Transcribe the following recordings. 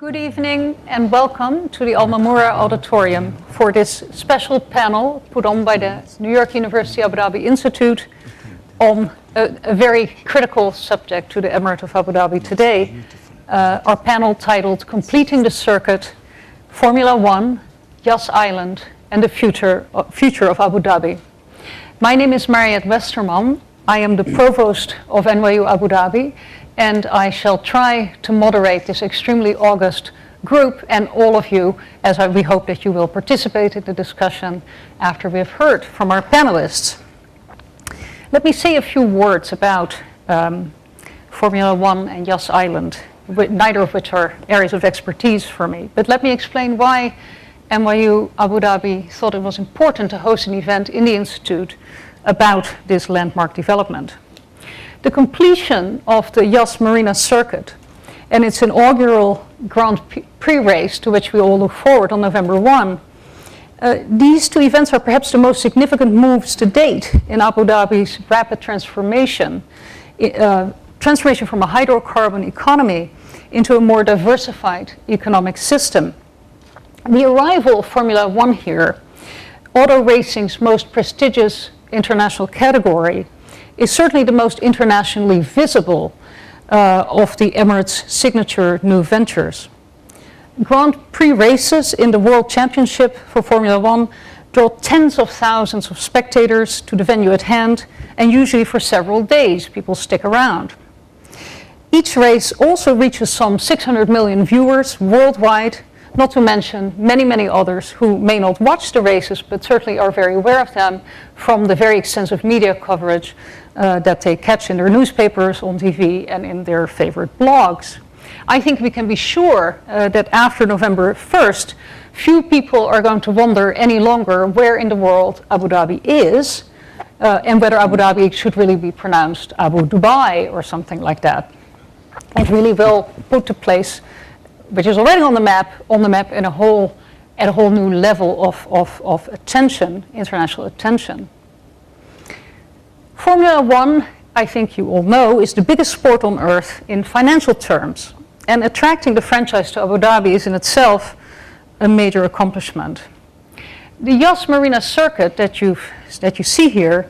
Good evening and welcome to the Al Mamoura Auditorium for this special panel put on by the New York University Abu Dhabi Institute on a very critical subject to the Emirate of Abu Dhabi today. Our panel titled Completing the Circuit, Formula One, Yas Island and the Future of Abu Dhabi. My name is Mariette Westerman. I am the Provost of NYU Abu Dhabi, and I shall try to moderate this extremely august group and all of you, as we hope that you will participate in the discussion after we have heard from our panelists. Let me say a few words about Formula One and Yas Island, neither of which are areas of expertise for me. But let me explain why NYU Abu Dhabi thought it was important to host an event in the Institute about this landmark development. The completion of the Yas Marina Circuit and its inaugural Grand Prix race, to which we all look forward on November 1, these two events are perhaps the most significant moves to date in Abu Dhabi's rapid transformation from a hydrocarbon economy into a more diversified economic system. The arrival of Formula One here, auto racing's most prestigious international category, is certainly the most internationally visible of the Emirates' signature new ventures. Grand Prix races in the World Championship for Formula One draw tens of thousands of spectators to the venue at hand, and usually for several days people stick around. Each race also reaches some 600 million viewers worldwide, not to mention many, many others who may not watch the races, but certainly are very aware of them from the very extensive media coverage that they catch in their newspapers, on TV, and in their favorite blogs. I think we can be sure that after November 1st, few people are going to wonder any longer where in the world Abu Dhabi is, and whether Abu Dhabi should really be pronounced Abu Dubai or something like that. It really will put the place, which is already on the map in at a whole new level of attention, international attention. Formula One, I think you all know, is the biggest sport on earth in financial terms, and attracting the franchise to Abu Dhabi is in itself a major accomplishment. The Yas Marina Circuit that you see here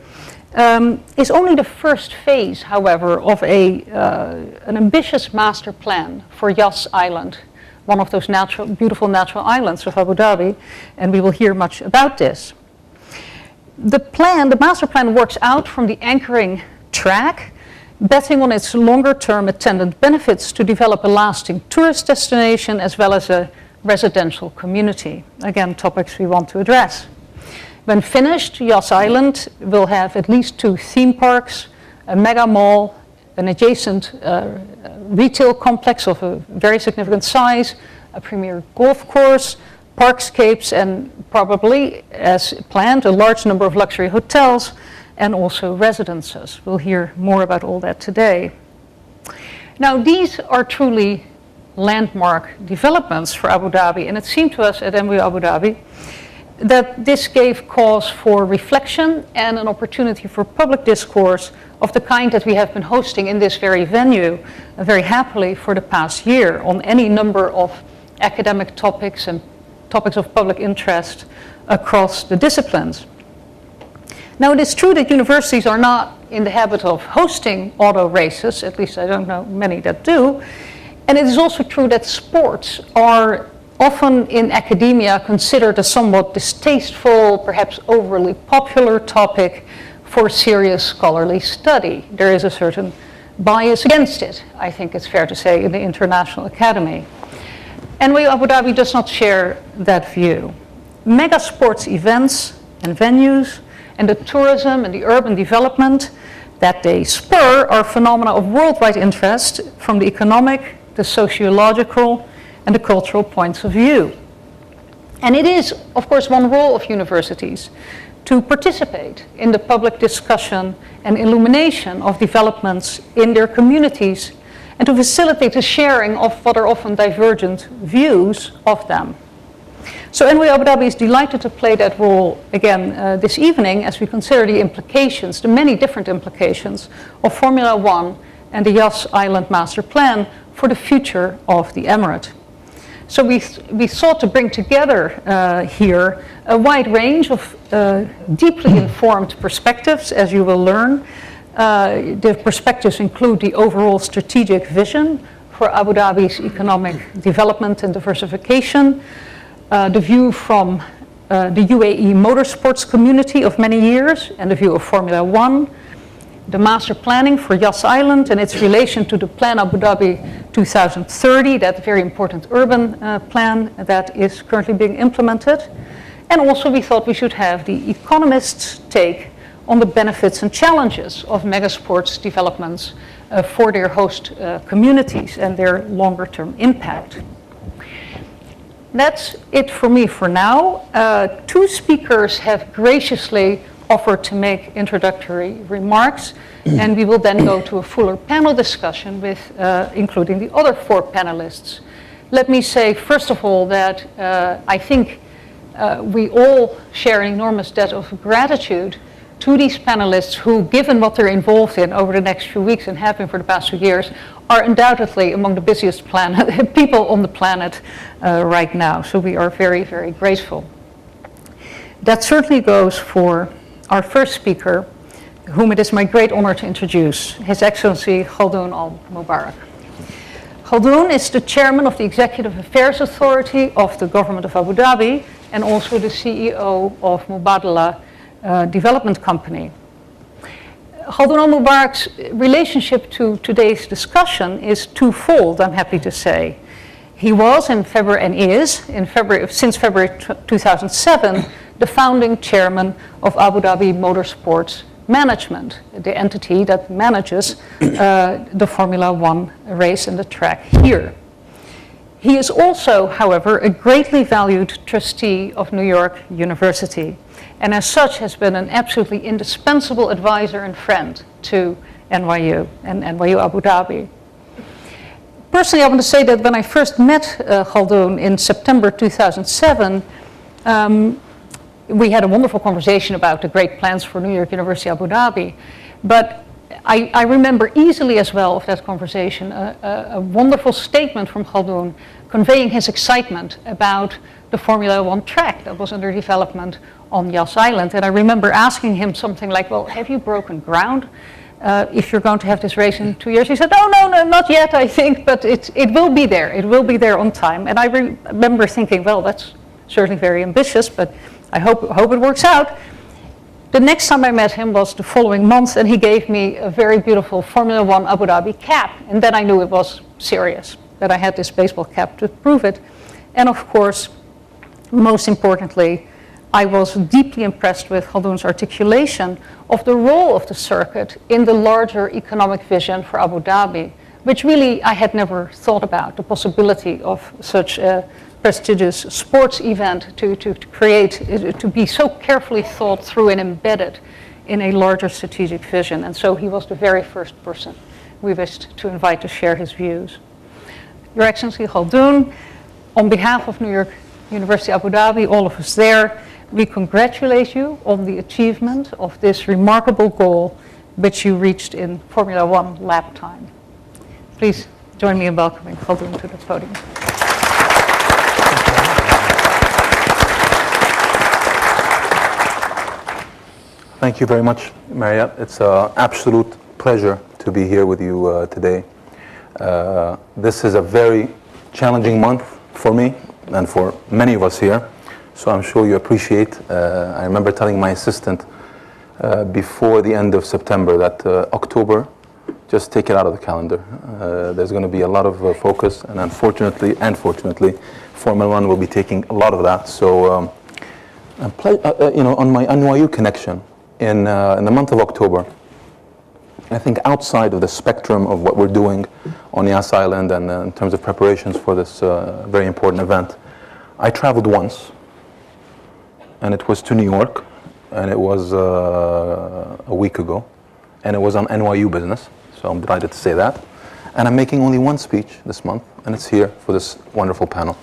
is only the first phase, however, of an ambitious master plan for Yas Island, one of those beautiful natural islands of Abu Dhabi, and we will hear much about this. The master plan works out from the anchoring track, betting on its longer-term attendant benefits to develop a lasting tourist destination as well as a residential community. Again, topics we want to address. When finished, Yas Island will have at least 2 theme parks, a mega mall, an adjacent retail complex of a very significant size, a premier golf course, parkscapes, and probably, as planned, a large number of luxury hotels and also residences. We'll hear more about all that today. Now, these are truly landmark developments for Abu Dhabi, and it seemed to us at NYU Abu Dhabi that this gave cause for reflection and an opportunity for public discourse of the kind that we have been hosting in this very venue very happily for the past year on any number of academic topics and topics of public interest across the disciplines. Now, it is true that universities are not in the habit of hosting auto races, at least I don't know many that do, and it is also true that sports are often in academia considered a somewhat distasteful, perhaps overly popular topic for serious scholarly study. There is a certain bias against it, I think it's fair to say, in the International Academy. NYU Abu Dhabi does not share that view. Mega sports events and venues and the tourism and the urban development that they spur are phenomena of worldwide interest from the economic, the sociological, and the cultural points of view. And it is, of course, one role of universities to participate in the public discussion and illumination of developments in their communities and to facilitate the sharing of what are often divergent views of them. So NYU Abu Dhabi is delighted to play that role again this evening as we consider the implications, the many different implications of Formula One and the Yas Island Master Plan for the future of the Emirate. So we sought to bring together here a wide range of deeply informed perspectives, as you will learn. The perspectives include the overall strategic vision for Abu Dhabi's economic development and diversification, the view from the UAE Motorsports community of many years and the view of Formula One, the master planning for Yas Island and its relation to the Plan Abu Dhabi 2030, that very important urban plan that is currently being implemented. And also we thought we should have the economists' take on the benefits and challenges of megasports developments for their host communities and their longer term impact. That's it for me for now. Two speakers have graciously offered to make introductory remarks, and we will then go to a fuller panel discussion with including the other four panelists. Let me say first of all that I think we all share an enormous debt of gratitude to these panelists who, given what they're involved in over the next few weeks and have been for the past 2 years, are undoubtedly among the busiest people on the planet right now. So we are very, very grateful. That certainly goes for our first speaker, whom it is my great honor to introduce, His Excellency Khaldoon Al Mubarak. Khaldoon is the chairman of the Executive Affairs Authority of the Government of Abu Dhabi and also the CEO of Mubadala Development Company. Khaldoon Al Mubarak's relationship to today's discussion is twofold, I'm happy to say. He was in February and is in February, since February 2007, the founding chairman of Abu Dhabi Motorsports Management, the entity that manages the Formula One race and the track here. He is also, however, a greatly valued trustee of New York University, and as such has been an absolutely indispensable advisor and friend to NYU and NYU Abu Dhabi. Personally, I want to say that when I first met Khaldoon in September 2007, we had a wonderful conversation about the great plans for New York University Abu Dhabi, but I remember easily as well of that conversation a wonderful statement from Khaldoon conveying his excitement about the Formula One track that was under development on Yas Island. And I remember asking him something like, well, have you broken ground if you're going to have this race in 2 years? He said, oh, no, not yet, I think, but it will be there. It will be there on time. And I remember thinking, well, that's certainly very ambitious, but I hope it works out. The next time I met him was the following month, and he gave me a very beautiful Formula One Abu Dhabi cap. And then I knew it was serious, that I had this baseball cap to prove it. And of course, most importantly, I was deeply impressed with Khaldoon's articulation of the role of the circuit in the larger economic vision for Abu Dhabi, which really I had never thought about, the possibility of such a prestigious sports event to be so carefully thought through and embedded in a larger strategic vision. And so he was the very first person we wished to invite to share his views. Your Excellency Khaldoon, on behalf of New York University Abu Dhabi, all of us there, we congratulate you on the achievement of this remarkable goal which you reached in Formula One lap time. Please join me in welcoming Khaldoon to the podium. Thank you very much, Mariette. It's an absolute pleasure to be here with you today. This is a very challenging month for me and for many of us here, so I'm sure you appreciate. I remember telling my assistant before the end of September that October, just take it out of the calendar. There's going to be a lot of focus, and unfortunately, Formula One will be taking a lot of that. So, on my NYU connection, in the month of October, I think outside of the spectrum of what we're doing on Yas Island and in terms of preparations for this very important event, I traveled once, and it was to New York, and it was a week ago, and it was on NYU business, so I'm delighted to say that. And I'm making only one speech this month, and it's here for this wonderful panel.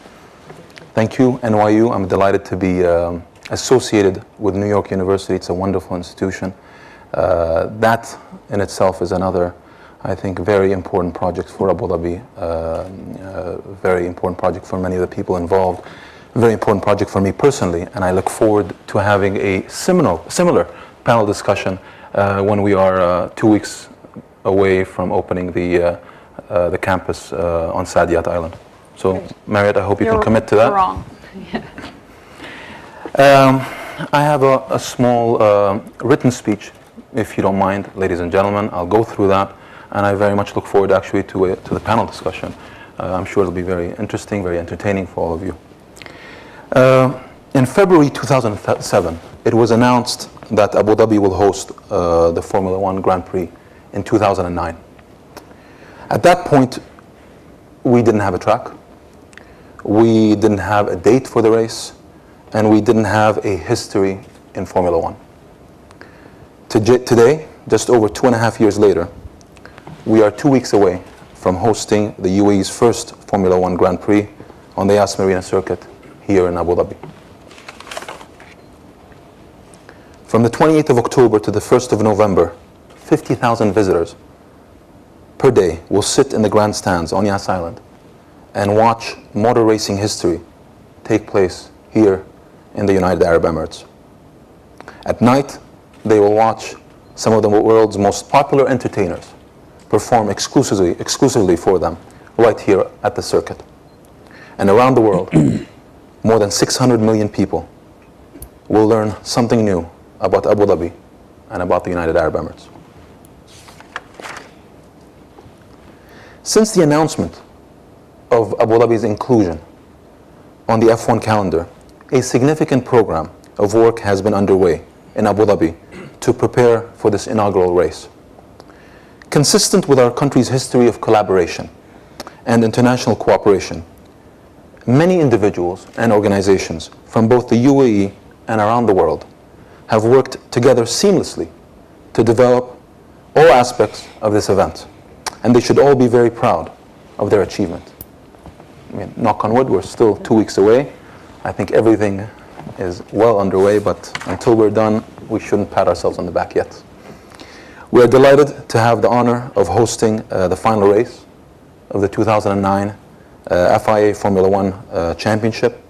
Thank you, NYU. I'm delighted to be associated with New York University. It's a wonderful institution. That in itself is another I think, very important project for Abu Dhabi, very important project for many of the people involved, very important project for me personally, and I look forward to having a similar panel discussion when we are 2 weeks away from opening the campus on Saadiyat Island. So, Marriott, I hope you can commit to that. You're wrong. I have a small written speech, if you don't mind, ladies and gentlemen. I'll go through that, and I very much look forward actually to the panel discussion. I'm sure it'll be very interesting, very entertaining for all of you. In February 2007, it was announced that Abu Dhabi will host the Formula One Grand Prix in 2009. At that point, we didn't have a track, we didn't have a date for the race, and we didn't have a history in Formula One. Today, just over 2.5 years later, we are 2 weeks away from hosting the UAE's first Formula One Grand Prix on the Yas Marina Circuit here in Abu Dhabi. From the 28th of October to the 1st of November, 50,000 visitors per day will sit in the grandstands on Yas Island and watch motor racing history take place here in the United Arab Emirates. At night, they will watch some of the world's most popular entertainers perform exclusively for them right here at the circuit. And around the world, more than 600 million people will learn something new about Abu Dhabi and about the United Arab Emirates. Since the announcement of Abu Dhabi's inclusion on the F1 calendar, a significant program of work has been underway in Abu Dhabi to prepare for this inaugural race. Consistent with our country's history of collaboration and international cooperation, many individuals and organizations from both the UAE and around the world have worked together seamlessly to develop all aspects of this event, and they should all be very proud of their achievement. I mean, knock on wood, we're still 2 weeks away. I think everything is well underway, but until we're done, we shouldn't pat ourselves on the back yet. We are delighted to have the honor of hosting the final race of the 2009 FIA Formula One Championship.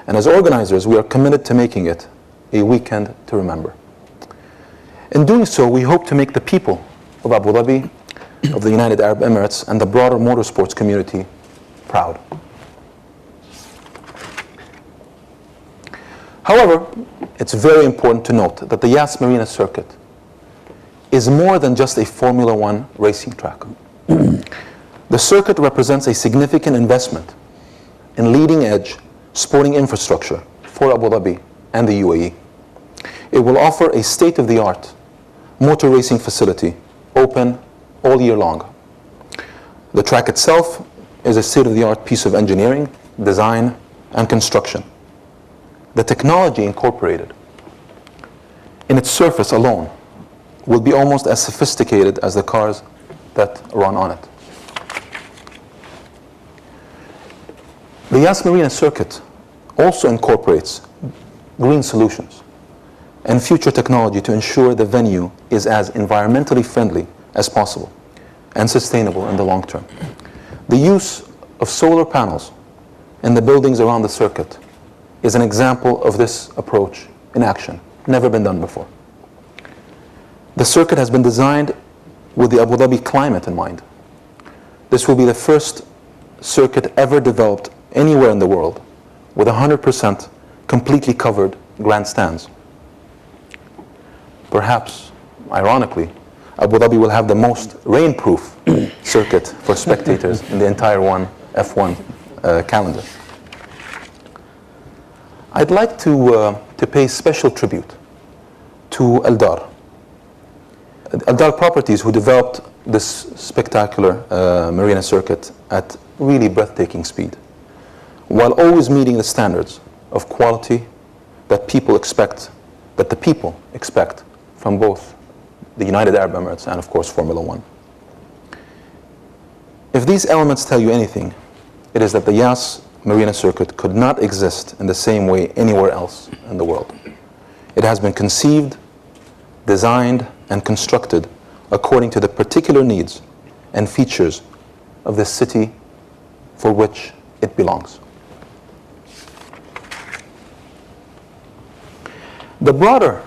And as organizers, we are committed to making it a weekend to remember. In doing so, we hope to make the people of Abu Dhabi, of the United Arab Emirates, and the broader motorsports community proud. However, it's very important to note that the Yas Marina Circuit is more than just a Formula One racing track. The circuit represents a significant investment in leading-edge sporting infrastructure for Abu Dhabi and the UAE. It will offer a state-of-the-art motor racing facility open all year long. The track itself is a state-of-the-art piece of engineering, design, and construction. The technology incorporated in its surface alone will be almost as sophisticated as the cars that run on it. The Yas Marina Circuit also incorporates green solutions and future technology to ensure the venue is as environmentally friendly as possible and sustainable in the long term. The use of solar panels in the buildings around the circuit is an example of this approach in action, never been done before. The circuit has been designed with the Abu Dhabi climate in mind. This will be the first circuit ever developed anywhere in the world with 100% completely covered grandstands. Perhaps, ironically, Abu Dhabi will have the most rainproof circuit for spectators in the entire F1 calendar. I'd like to pay special tribute to Aldar. Aldar Properties, who developed this spectacular marina circuit at really breathtaking speed, while always meeting the standards of quality that the people expect from both the United Arab Emirates and, of course, Formula One. If these elements tell you anything, it is that the Yas Marina Circuit could not exist in the same way anywhere else in the world. It has been conceived, designed, and constructed according to the particular needs and features of the city for which it belongs. The broader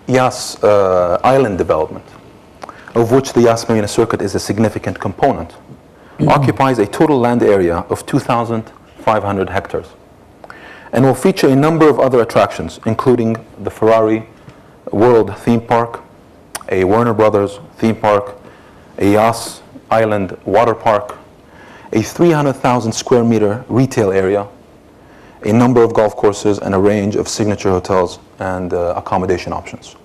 Yas Island development, of which the Yas Marina Circuit is a significant component, occupies a total land area of 2,500 hectares and will feature a number of other attractions, including the Ferrari World Theme Park, a Warner Brothers theme park, a Yas Island water park, a 300,000 square meter retail area, a number of golf courses, and a range of signature hotels and accommodation options.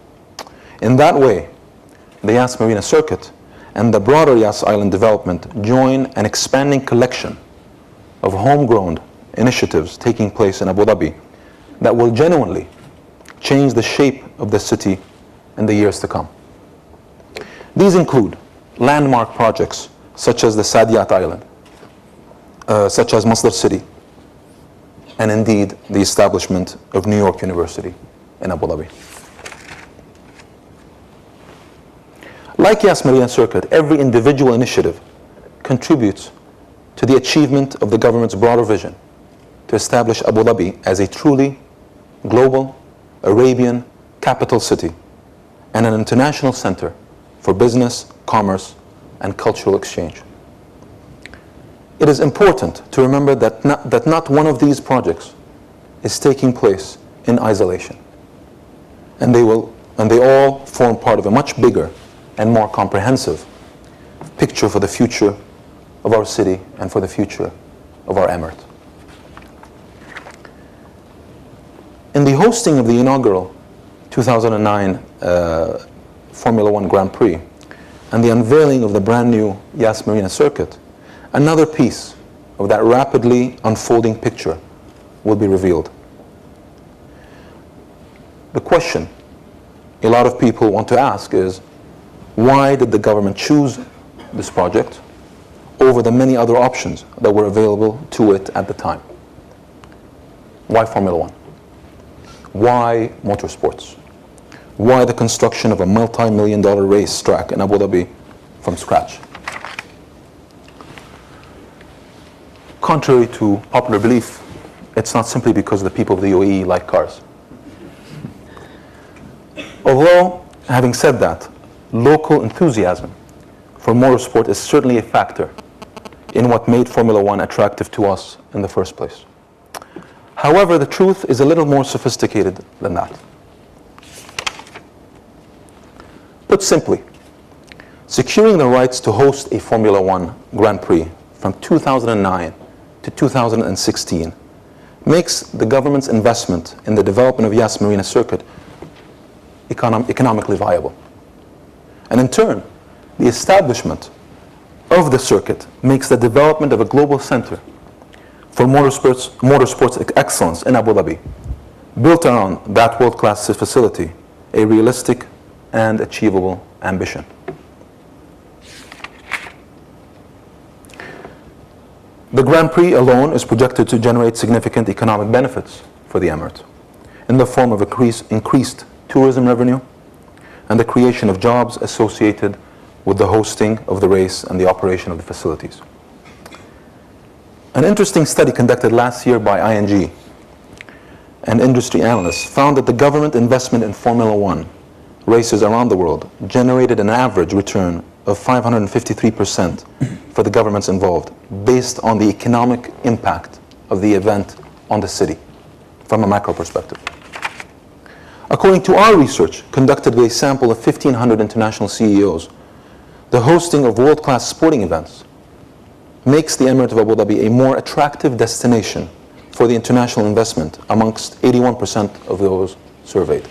In that way, the Yas Marina Circuit and the broader Yas Island development join an expanding collection of homegrown initiatives taking place in Abu Dhabi that will genuinely change the shape of the city in the years to come. These include landmark projects such as the Saadiyat Island, such as Masdar City, and indeed the establishment of New York University in Abu Dhabi. Like Yas Marina Circuit, every individual initiative contributes to the achievement of the government's broader vision to establish Abu Dhabi as a truly global Arabian capital city and an international center for business, commerce, and cultural exchange. It is important to remember that not one of these projects is taking place in isolation, and they all form part of a much bigger and more comprehensive picture for the future of our city and for the future of our emirate. In the hosting of the inaugural 2009 Formula One Grand Prix and the unveiling of the brand new Yas Marina Circuit, another piece of that rapidly unfolding picture will be revealed. The question a lot of people want to ask is, why did the government choose this project over the many other options that were available to it at the time? Why Formula One? Why motorsports? Why the construction of a multi-million-dollar racetrack in Abu Dhabi from scratch? Contrary to popular belief, it's not simply because the people of the UAE like cars. Although, having said that, local enthusiasm for motorsport is certainly a factor in what made Formula One attractive to us in the first place. However, the truth is a little more sophisticated than that. Put simply, securing the rights to host a Formula One Grand Prix from 2009 to 2016 makes the government's investment in the development of Yas Marina Circuit economically viable. And in turn, the establishment of the circuit makes the development of a global center for motorsports excellence in Abu Dhabi, built around that world-class facility, a realistic and achievable ambition. The Grand Prix alone is projected to generate significant economic benefits for the Emirate in the form of increased tourism revenue and the creation of jobs associated with the hosting of the race and the operation of the facilities. An interesting study conducted last year by ING and industry analysts found that the government investment in Formula One races around the world generated an average return of 553% for the governments involved, based on the economic impact of the event on the city from a macro perspective. According to our research conducted with a sample of 1,500 international CEOs, the hosting of world-class sporting events makes the Emirate of Abu Dhabi a more attractive destination for the international investment amongst 81% of those surveyed.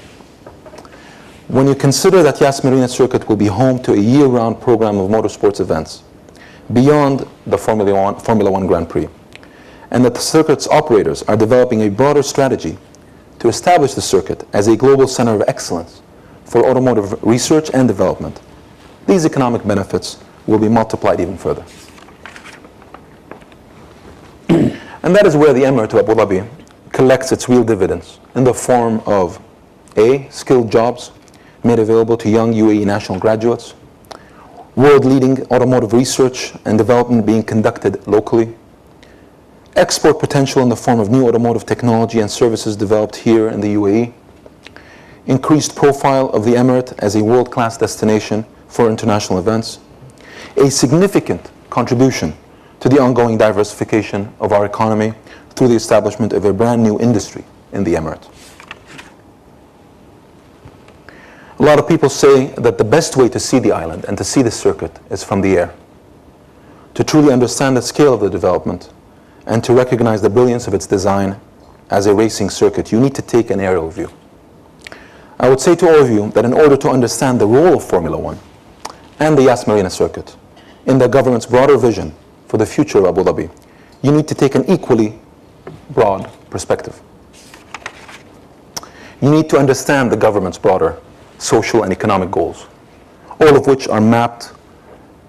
When you consider that Yas Marina Circuit will be home to a year-round program of motorsports events beyond the Formula One Grand Prix, and that the circuit's operators are developing a broader strategy to establish the circuit as a global center of excellence for automotive research and development, these economic benefits will be multiplied even further. And that is where the Emirate of Abu Dhabi collects its real dividends in the form of A, skilled jobs made available to young UAE national graduates world-leading automotive research and development being conducted locally, export potential in the form of new automotive technology and services developed here in the UAE, increased profile of the Emirate as a world-class destination for international events, a significant contribution to the ongoing diversification of our economy through the establishment of a brand new industry in the Emirate. A lot of people say that the best way to see the island and to see the circuit is from the air. To truly understand the scale of the development and to recognize the brilliance of its design as a racing circuit, you need to take an aerial view. I would say to all of you that in order to understand the role of Formula One and the Yas Marina Circuit in the government's broader vision for the future of Abu Dhabi, you need to take an equally broad perspective. You need to understand the government's broader social and economic goals, all of which are mapped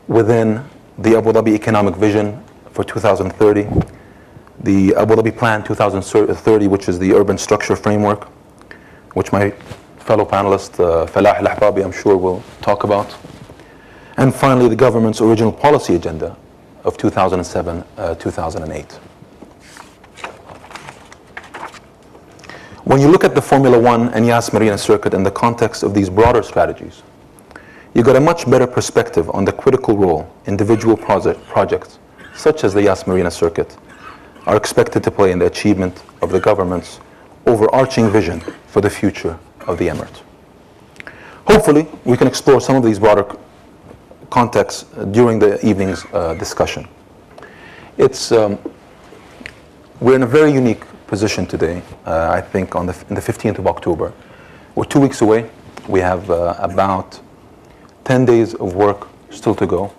within the Abu Dhabi Economic Vision for 2030, the Abu Dhabi Plan 2030, which is the urban structure framework, which my fellow panelist Falah Al Ahbabi, I'm sure, will talk about, and finally the government's original policy agenda of 2007-2008. When you look at the Formula One and Yas Marina Circuit in the context of these broader strategies, you get a much better perspective on the critical role individual projects, such as the Yas Marina Circuit, are expected to play in the achievement of the government's overarching vision for the future of the Emirate. Hopefully, we can explore some of these broader contexts during the evening's discussion. We're in a very unique position today, I think, in the 15th of October. We're 2 weeks away. We have about 10 days of work still to go.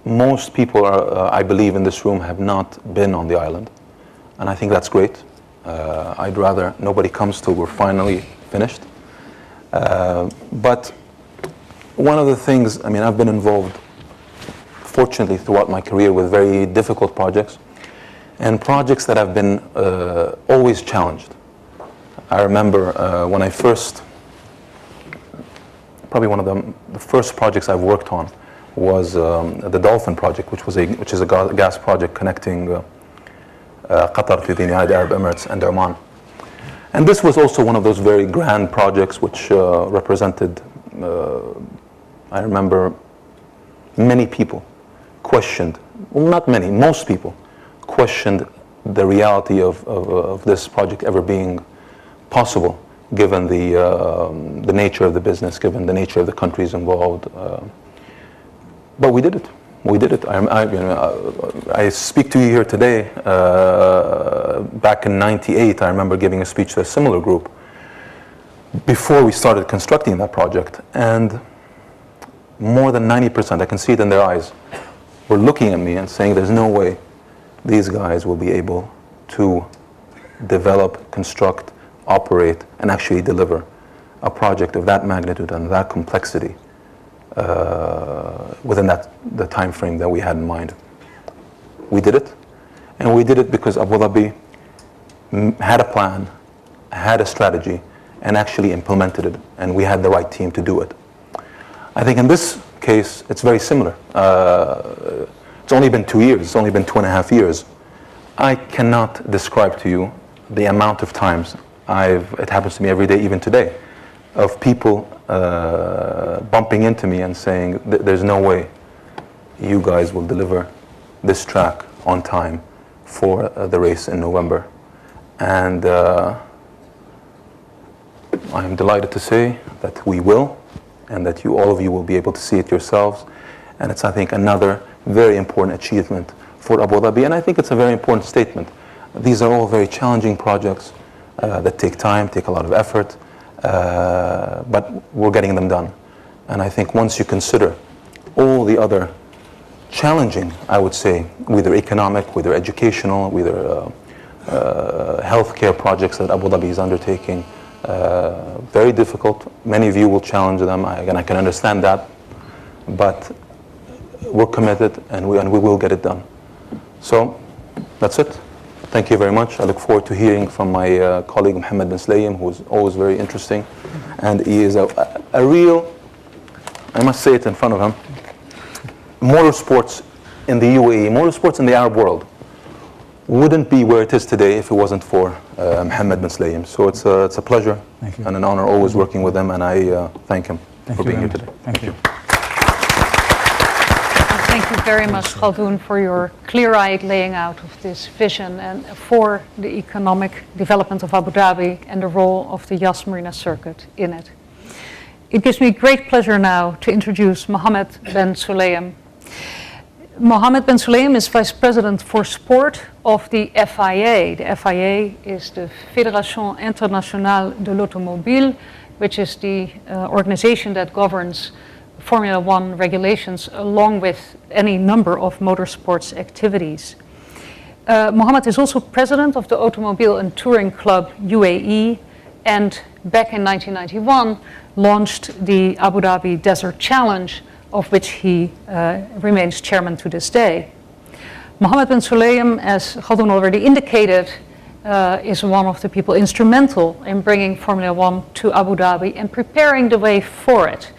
Most people, I believe, in this room have not been on the island, and I think that's great. I'd rather nobody comes till we're finally finished. But one of the things, I mean, I've been involved, fortunately, throughout my career with very difficult projects, and projects that have been always challenged. I remember when I first, probably one of the first projects I've worked on was the Dolphin project, which is a gas project connecting Qatar to the United Arab Emirates and Oman. And this was also one of those very grand projects which represented, I remember many people questioned, well, not many, most people questioned the reality of this project ever being possible, given the nature of the business, given the nature of the countries involved. But we did it. We did it. I speak to you here today. Back in '98, I remember giving a speech to a similar group before we started constructing that project, and more than 90%, I can see it in their eyes, were looking at me and saying, there's no way these guys will be able to develop, construct, operate, and actually deliver a project of that magnitude and that complexity within the time frame that we had in mind. We did it, and we did it because Abu Dhabi had a plan, had a strategy, and actually implemented it, and we had the right team to do it. I think in this case, it's very similar. It's only been 2 years, it's only been 2.5 years. I cannot describe to you the amount of times it happens to me every day, even today, of people bumping into me and saying, there's no way you guys will deliver this track on time for the race in November. And I am delighted to say that we will, and that all of you will be able to see it yourselves. And it's, I think, another very important achievement for Abu Dhabi. And I think it's a very important statement. These are all very challenging projects that take time, take a lot of effort, but we're getting them done. And I think once you consider all the other challenging, I would say, whether economic, whether educational, whether healthcare projects that Abu Dhabi is undertaking, very difficult. Many of you will challenge them, and I can understand that, but we're committed, and we will get it done. So that's it. Thank you very much. I look forward to hearing from my colleague Mohammed bin Salim, who's always very interesting, and he is a real, I must say it in front of him, motorsports in the UAE, motorsports in the Arab world, wouldn't be where it is today if it wasn't for Mohammed bin Salim. So it's a pleasure and an honor always working with him, and I thank him for being here today. Thank you. Thank you very much, Khaldoon, for your clear-eyed laying out of this vision and for the economic development of Abu Dhabi and the role of the Yas Marina Circuit in it. It gives me great pleasure now to introduce Mohammed bin Sulayem. Mohammed bin Sulayem is Vice President for Sport of the FIA. The FIA is the Fédération Internationale de l'Automobile, which is the organization that governs Formula One regulations along with any number of motorsports activities. Mohammed is also president of the Automobile and Touring Club UAE, and back in 1991 launched the Abu Dhabi Desert Challenge, of which he remains chairman to this day. Mohammed bin Sulayem, as Khaldoon already indicated, is one of the people instrumental in bringing Formula One to Abu Dhabi and preparing the way for it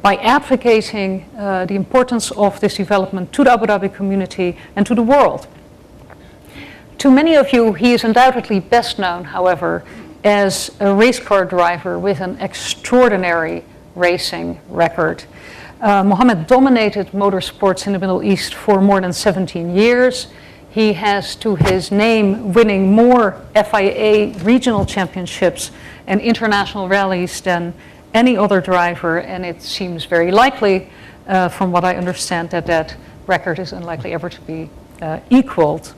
by advocating the importance of this development to the Abu Dhabi community and to the world. To many of you, he is undoubtedly best known, however, as a race car driver with an extraordinary racing record. Mohammed dominated motorsports in the Middle East for more than 17 years. He has to his name winning more FIA regional championships and international rallies than any other driver, and it seems very likely, from what I understand, that that record is unlikely ever to be equaled.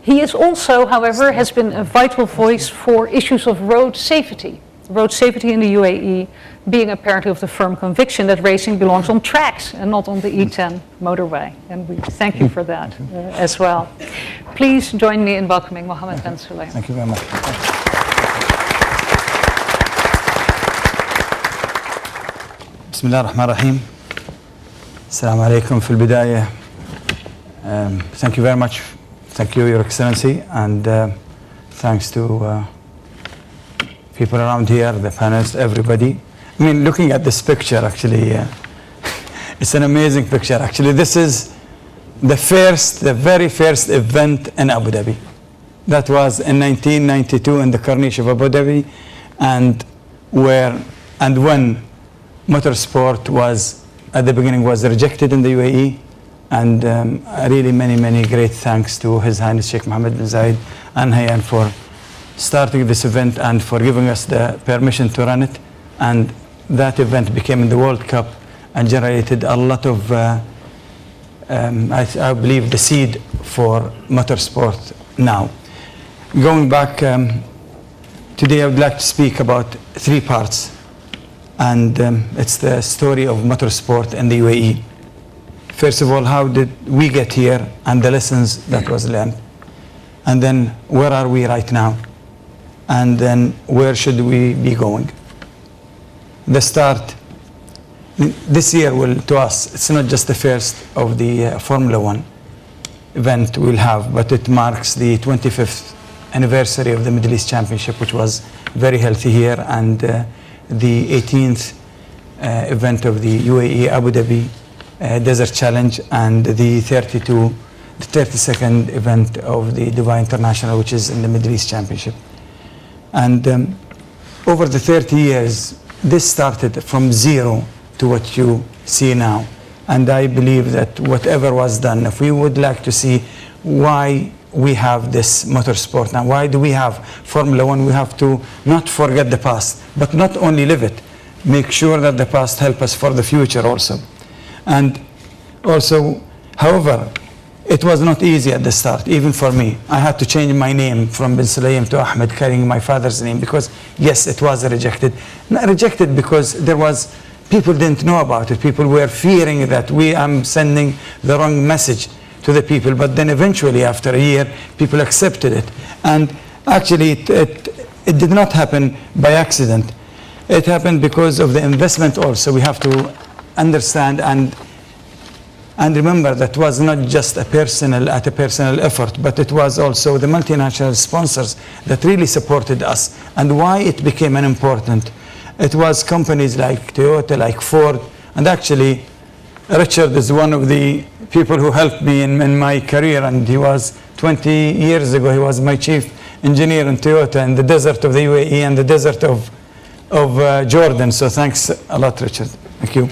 He is also, however, has been a vital voice for issues of road safety in the UAE, being apparently of the firm conviction that racing belongs on tracks and not on the E10 motorway. And we thank you for that as well. Please join me in welcoming Mohammed bin Sulayem. Thank you very much. بسم الله الرحمن الرحيم. السلام عليكم في البداية. Thank you very much. Thank you, Your Excellency, and thanks to people around here, the panelists, everybody. I mean, looking at this picture, actually, it's an amazing picture. Actually, this is the very first event in Abu Dhabi. That was in 1992 in the Corniche of Abu Dhabi, and when motorsport was, at the beginning, was rejected in the UAE, and really many great thanks to His Highness Sheikh Mohammed bin Zayed Al Nahyan for starting this event and for giving us the permission to run it. And that event became the World Cup and generated a lot of, I believe, the seed for motorsport now. Going back, today I would like to speak about three parts. And it's the story of motorsport in the UAE. First of all, how did we get here and the lessons that was learned? And then where are we right now? And then where should we be going? The start, this year will, to us, it's not just the first of the Formula One event we'll have, but it marks the 25th anniversary of the Middle East Championship, which was very healthy here, and the 18th event of the UAE Abu Dhabi Desert Challenge, and the 32nd event of the Dubai International, which is in the Middle East Championship. And over the 30 years, this started from zero to what you see now. And I believe that whatever was done, if we would like to see why we have this motorsport now, why do we have Formula One, we have to not forget the past, but not only live it, make sure that the past help us for the future also. And also, however, it was not easy at the start, even for me. I had to change my name from bin Sulayem to Ahmed, carrying my father's name, because yes, it was rejected. Not rejected because there was, people didn't know about it. People were fearing that I'm sending the wrong message to the people. But then eventually, after a year, people accepted it. And actually, it did not happen by accident. It happened because of the investment also. We have to understand and remember that was not just a personal effort, but it was also the multinational sponsors that really supported us. And why it became an important, it was companies like Toyota, like Ford, and actually Richard is one of the people who helped me in my career, and he was 20 years ago, he was my chief engineer in Toyota in the desert of the UAE and the desert of Jordan. So thanks a lot, Richard. Thank you.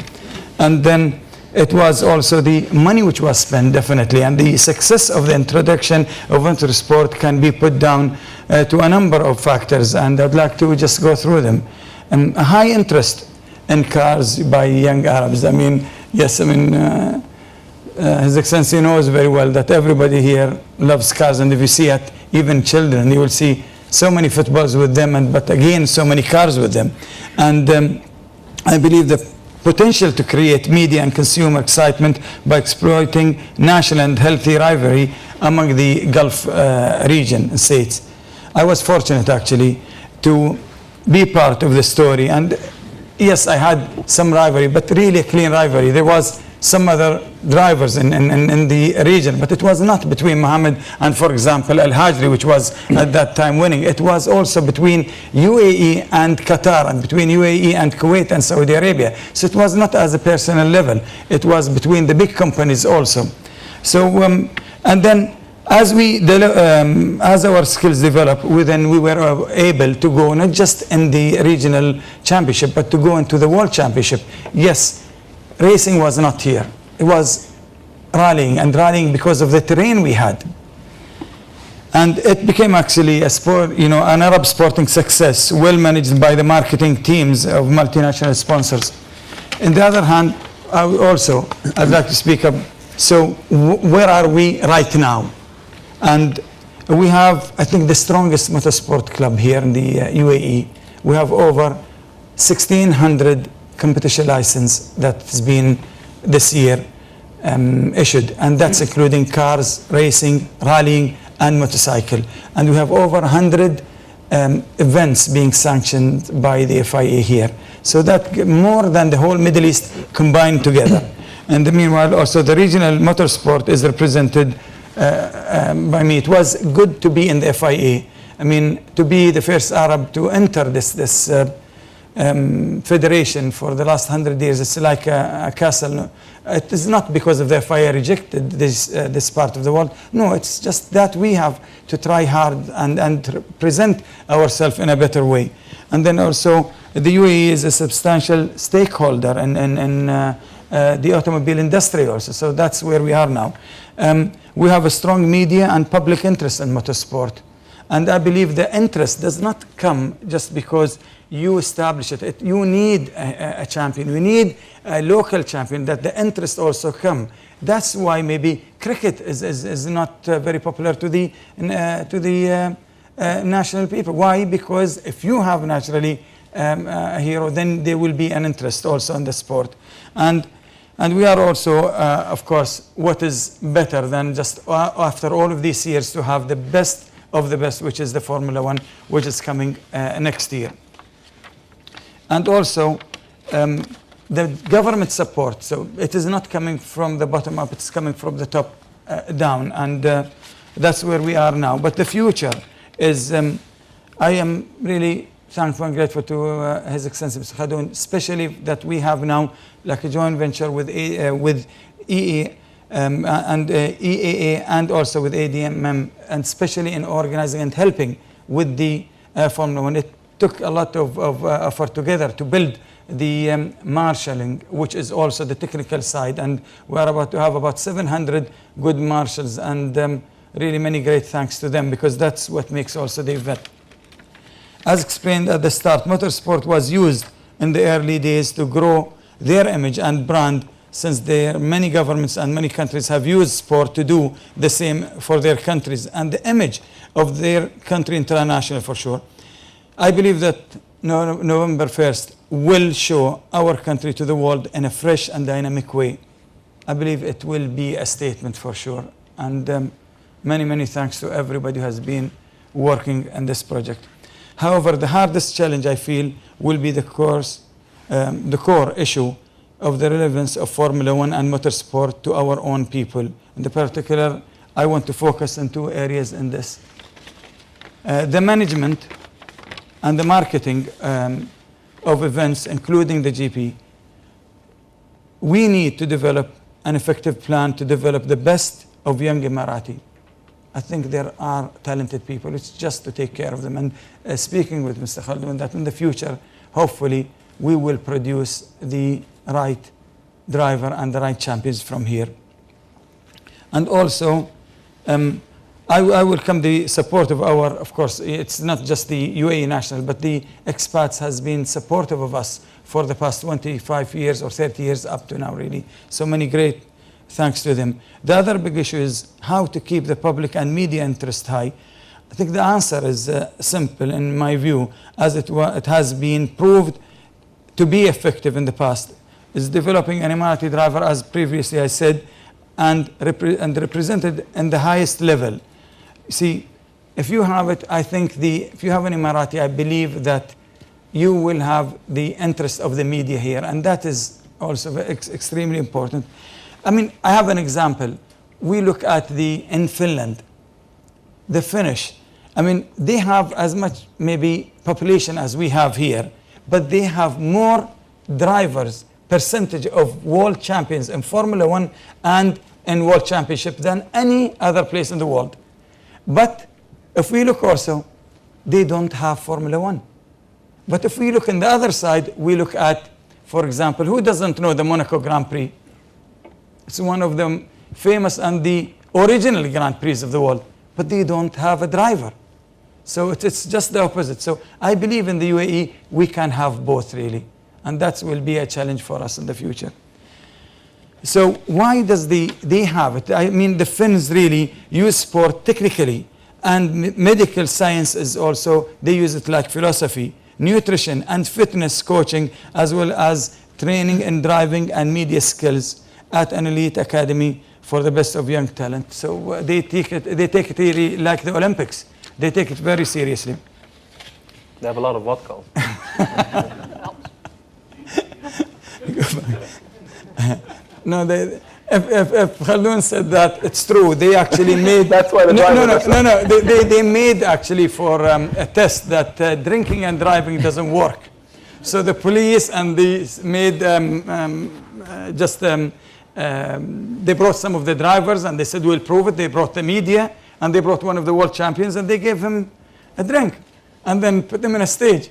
And then it was also the money which was spent, definitely, and the success of the introduction of motorsport can be put down to a number of factors, and I'd like to just go through them. A high interest in cars by young Arabs. I mean, yes, I mean, His Excellency knows very well that everybody here loves cars, and if you see it, even children, you will see so many footballs with them, but again, so many cars with them. And I believe the potential to create media and consumer excitement by exploiting national and healthy rivalry among the Gulf region states. I was fortunate, actually, to be part of the story. And yes, I had some rivalry, but really a clean rivalry. There was some other drivers in the region, but it was not between Mohammed and, for example, Al-Hajri, which was at that time winning. It was also between UAE and Qatar, and between UAE and Kuwait and Saudi Arabia. So it was not as a personal level. It was between the big companies also. So, and then as our skills developed, then we were able to go not just in the regional championship, but to go into the world championship. Yes, racing was not here. It was rallying, and rallying because of the terrain we had. And it became actually a sport, you know, an Arab sporting success, well managed by the marketing teams of multinational sponsors. On the other hand, I'd like to speak up. So where are we right now? And we have, I think, the strongest motorsport club here in the UAE. We have over 1,600 competition license that has been this year issued, and that's including cars, racing, rallying, and motorcycle. And we have over 100 events being sanctioned by the FIA here. So that more than the whole Middle East combined together. And meanwhile, also the regional motorsport is represented by me. It was good to be in the FIA. I mean, to be the first Arab to enter this federation for the last 100 years, it's like a castle. It is not because of the FIA rejected this part of the world. No, it's just that we have to try hard and present ourselves in a better way. And then also, the UAE is a substantial stakeholder in the automobile industry also. So that's where we are now. We have a strong media and public interest in motorsport. And I believe the interest does not come just because you establish it. You need a champion. You need a local champion, that the interest also come. That's why maybe cricket is not very popular to the national people. Why? Because if you have naturally a hero, then there will be an interest also in the sport. And we are also, of course, what is better than just after all of these years to have the best of the best, which is the Formula One, which is coming next year. And also the government support. So it is not coming from the bottom up, it's coming from the top down. And that's where we are now. But the future is, I am really thankful and grateful to His Excellency Mr. Khadoun, especially that we have now like a joint venture with EA and EAA and also with ADMM, and especially in organizing and helping with the Formula One. It took a lot of effort together to build the marshalling, which is also the technical side, and we are about to have about 700 good marshals, and really many great thanks to them, because that's what makes also the event. As explained at the start, motorsport was used in the early days to grow their image and brand, since many governments and many countries have used sport to do the same for their countries, and the image of their country international for sure. I believe that November 1st will show our country to the world in a fresh and dynamic way. I believe it will be a statement for sure. And many, many thanks to everybody who has been working on this project. However, the hardest challenge I feel will be the core issue of the relevance of Formula One and motorsport to our own people. In particular, I want to focus on two areas in this. The management and the marketing of events, including the GP. we need to develop an effective plan to develop the best of young Emirati. I think there are talented people. It's just to take care of them. And speaking with Mr. Khaldun, that in the future, hopefully, we will produce the right driver and the right champions from here. And also, I welcome the support of our, of course, it's not just the UAE national, but the expats has been supportive of us for the past 25 years or 30 years up to now, really. So many great thanks to them. The other big issue is how to keep the public and media interest high. I think the answer is simple in my view, as it has been proved to be effective in the past, is developing an Emirati driver, as previously I said, and represented in the highest level. See, if you have it, I think if you have an Emirati, I believe that you will have the interest of the media here, and that is also extremely important. I mean, I have an example. We look at in Finland, the Finnish. I mean, they have as much maybe population as we have here, but they have more drivers, percentage of world champions in Formula One and in World Championship than any other place in the world. But if we look also, they don't have Formula One. But if we look on the other side, we look at, for example, who doesn't know the Monaco Grand Prix? It's one of the famous and the original Grand Prix of the world, but they don't have a driver. So it's just the opposite. So I believe in the UAE, we can have both really. And that will be a challenge for us in the future. So why does they have it? I mean, the Finns really use sport technically, and medical science is also, they use it like philosophy, nutrition and fitness coaching, as well as training in driving and media skills at an elite academy for the best of young talent. So they take it really like the Olympics. They take it very seriously. They have a lot of vodka. No, if Khaldun said that, it's true. They actually made. That's why They made actually for a test that drinking and driving doesn't work. So the police and they made they brought some of the drivers and they said we'll prove it. They brought the media and they brought one of the world champions and they gave him a drink and then put him in a stage.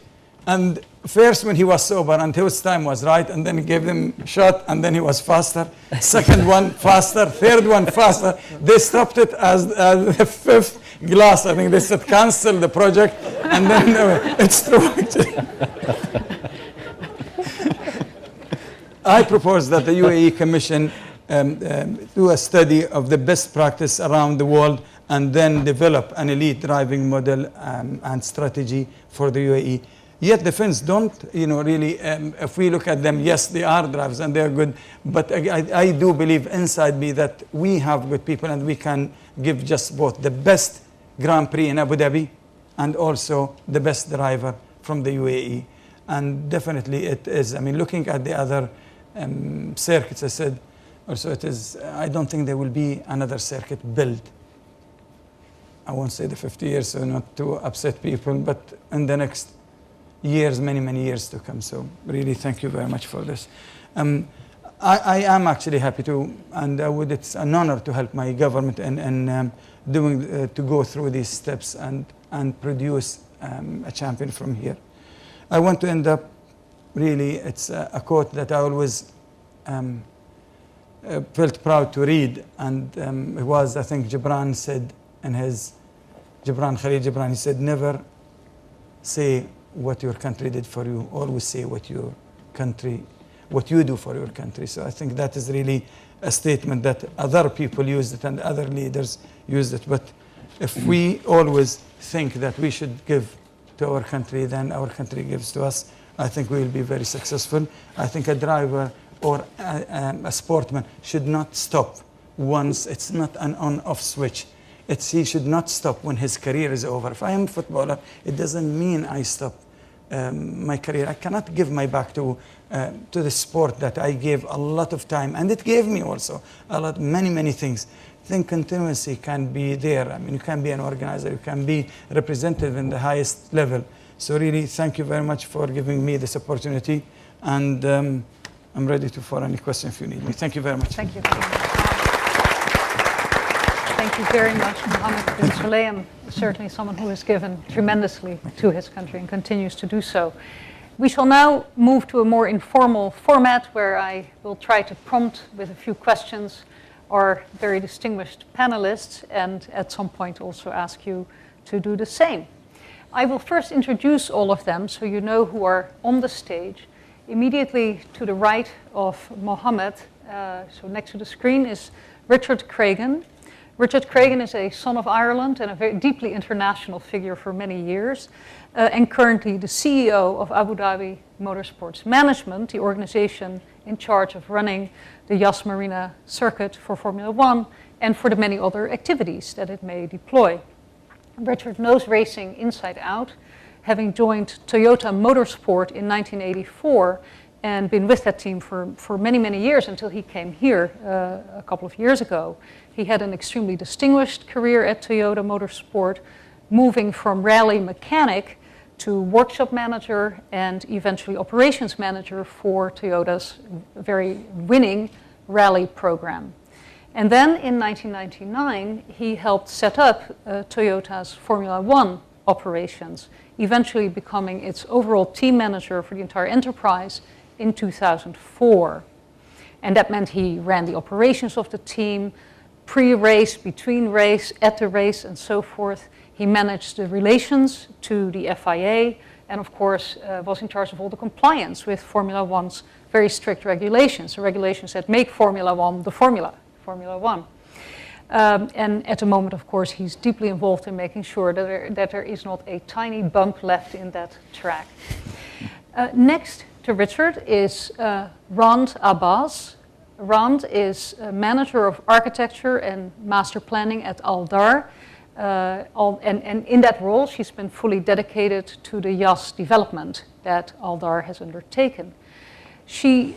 And first when he was sober until his time was right, and then he gave them a shot and then he was faster. Second one faster, third one faster. They stopped it as the fifth glass. I think they said cancel the project, and then it's true actually. I propose that the UAE Commission do a study of the best practice around the world and then develop an elite driving model and strategy for the UAE. Yet the Finns don't, really, if we look at them, yes, they are drivers and they're good, but I do believe inside me that we have good people and we can give just both the best Grand Prix in Abu Dhabi and also the best driver from the UAE. And definitely it is. I mean, looking at the other circuits, I said, also it is, I don't think there will be another circuit built. I won't say the 50 years, so not to upset people, but in the next years, many, many years to come. So really thank you very much for this. I am actually happy to, and it's an honor to help my government in to go through these steps and produce a champion from here. I want to end up, really, it's a quote that I always felt proud to read, and it was, I think Gibran said in his, Khalil Gibran, he said, never say what your country did for you, always say what you do for your country. So I think that is really a statement that other people used it and other leaders used it. But if we always think that we should give to our country, then our country gives to us, I think we will be very successful. I think a driver or a sportsman should not stop once, it's not an on-off switch. He should not stop when his career is over. If I am a footballer, it doesn't mean I stop my career. I cannot give my back to the sport that I gave a lot of time, and it gave me also many things. I think continuity can be there. I mean, you can be an organizer, you can be representative in the highest level. So really, thank you very much for giving me this opportunity, and I'm ready for any question if you need me. Thank you very much. Thank you. Thank you very much, Mohammed bin Sulayem, certainly someone who has given tremendously to his country and continues to do so. We shall now move to a more informal format where I will try to prompt with a few questions our very distinguished panelists and at some point also ask you to do the same. I will first introduce all of them so you know who are on the stage. Immediately to the right of Mohammed, so next to the screen, is Richard Cragen. Richard Cragen is a son of Ireland and a very deeply international figure for many years, and currently the CEO of Abu Dhabi Motorsports Management, the organization in charge of running the Yas Marina Circuit for Formula One and for the many other activities that it may deploy. Richard knows racing inside out, having joined Toyota Motorsport in 1984 and been with that team for many, many years until he came here a couple of years ago. He had an extremely distinguished career at Toyota Motorsport, moving from rally mechanic to workshop manager and eventually operations manager for Toyota's very winning rally program. And then in 1999, he helped set up Toyota's Formula One operations, eventually becoming its overall team manager for the entire enterprise in 2004. And that meant he ran the operations of the team, pre-race, between race, at the race, and so forth. He managed the relations to the FIA and, of course, was in charge of all the compliance with Formula One's very strict regulations, the regulations that make Formula One the Formula One. And at the moment, of course, he's deeply involved in making sure that there is not a tiny bump left in that track. Next to Richard is Rand Abbas. Rand is manager of architecture and master planning at Aldar. And in that role, she's been fully dedicated to the Yas development that Aldar has undertaken. She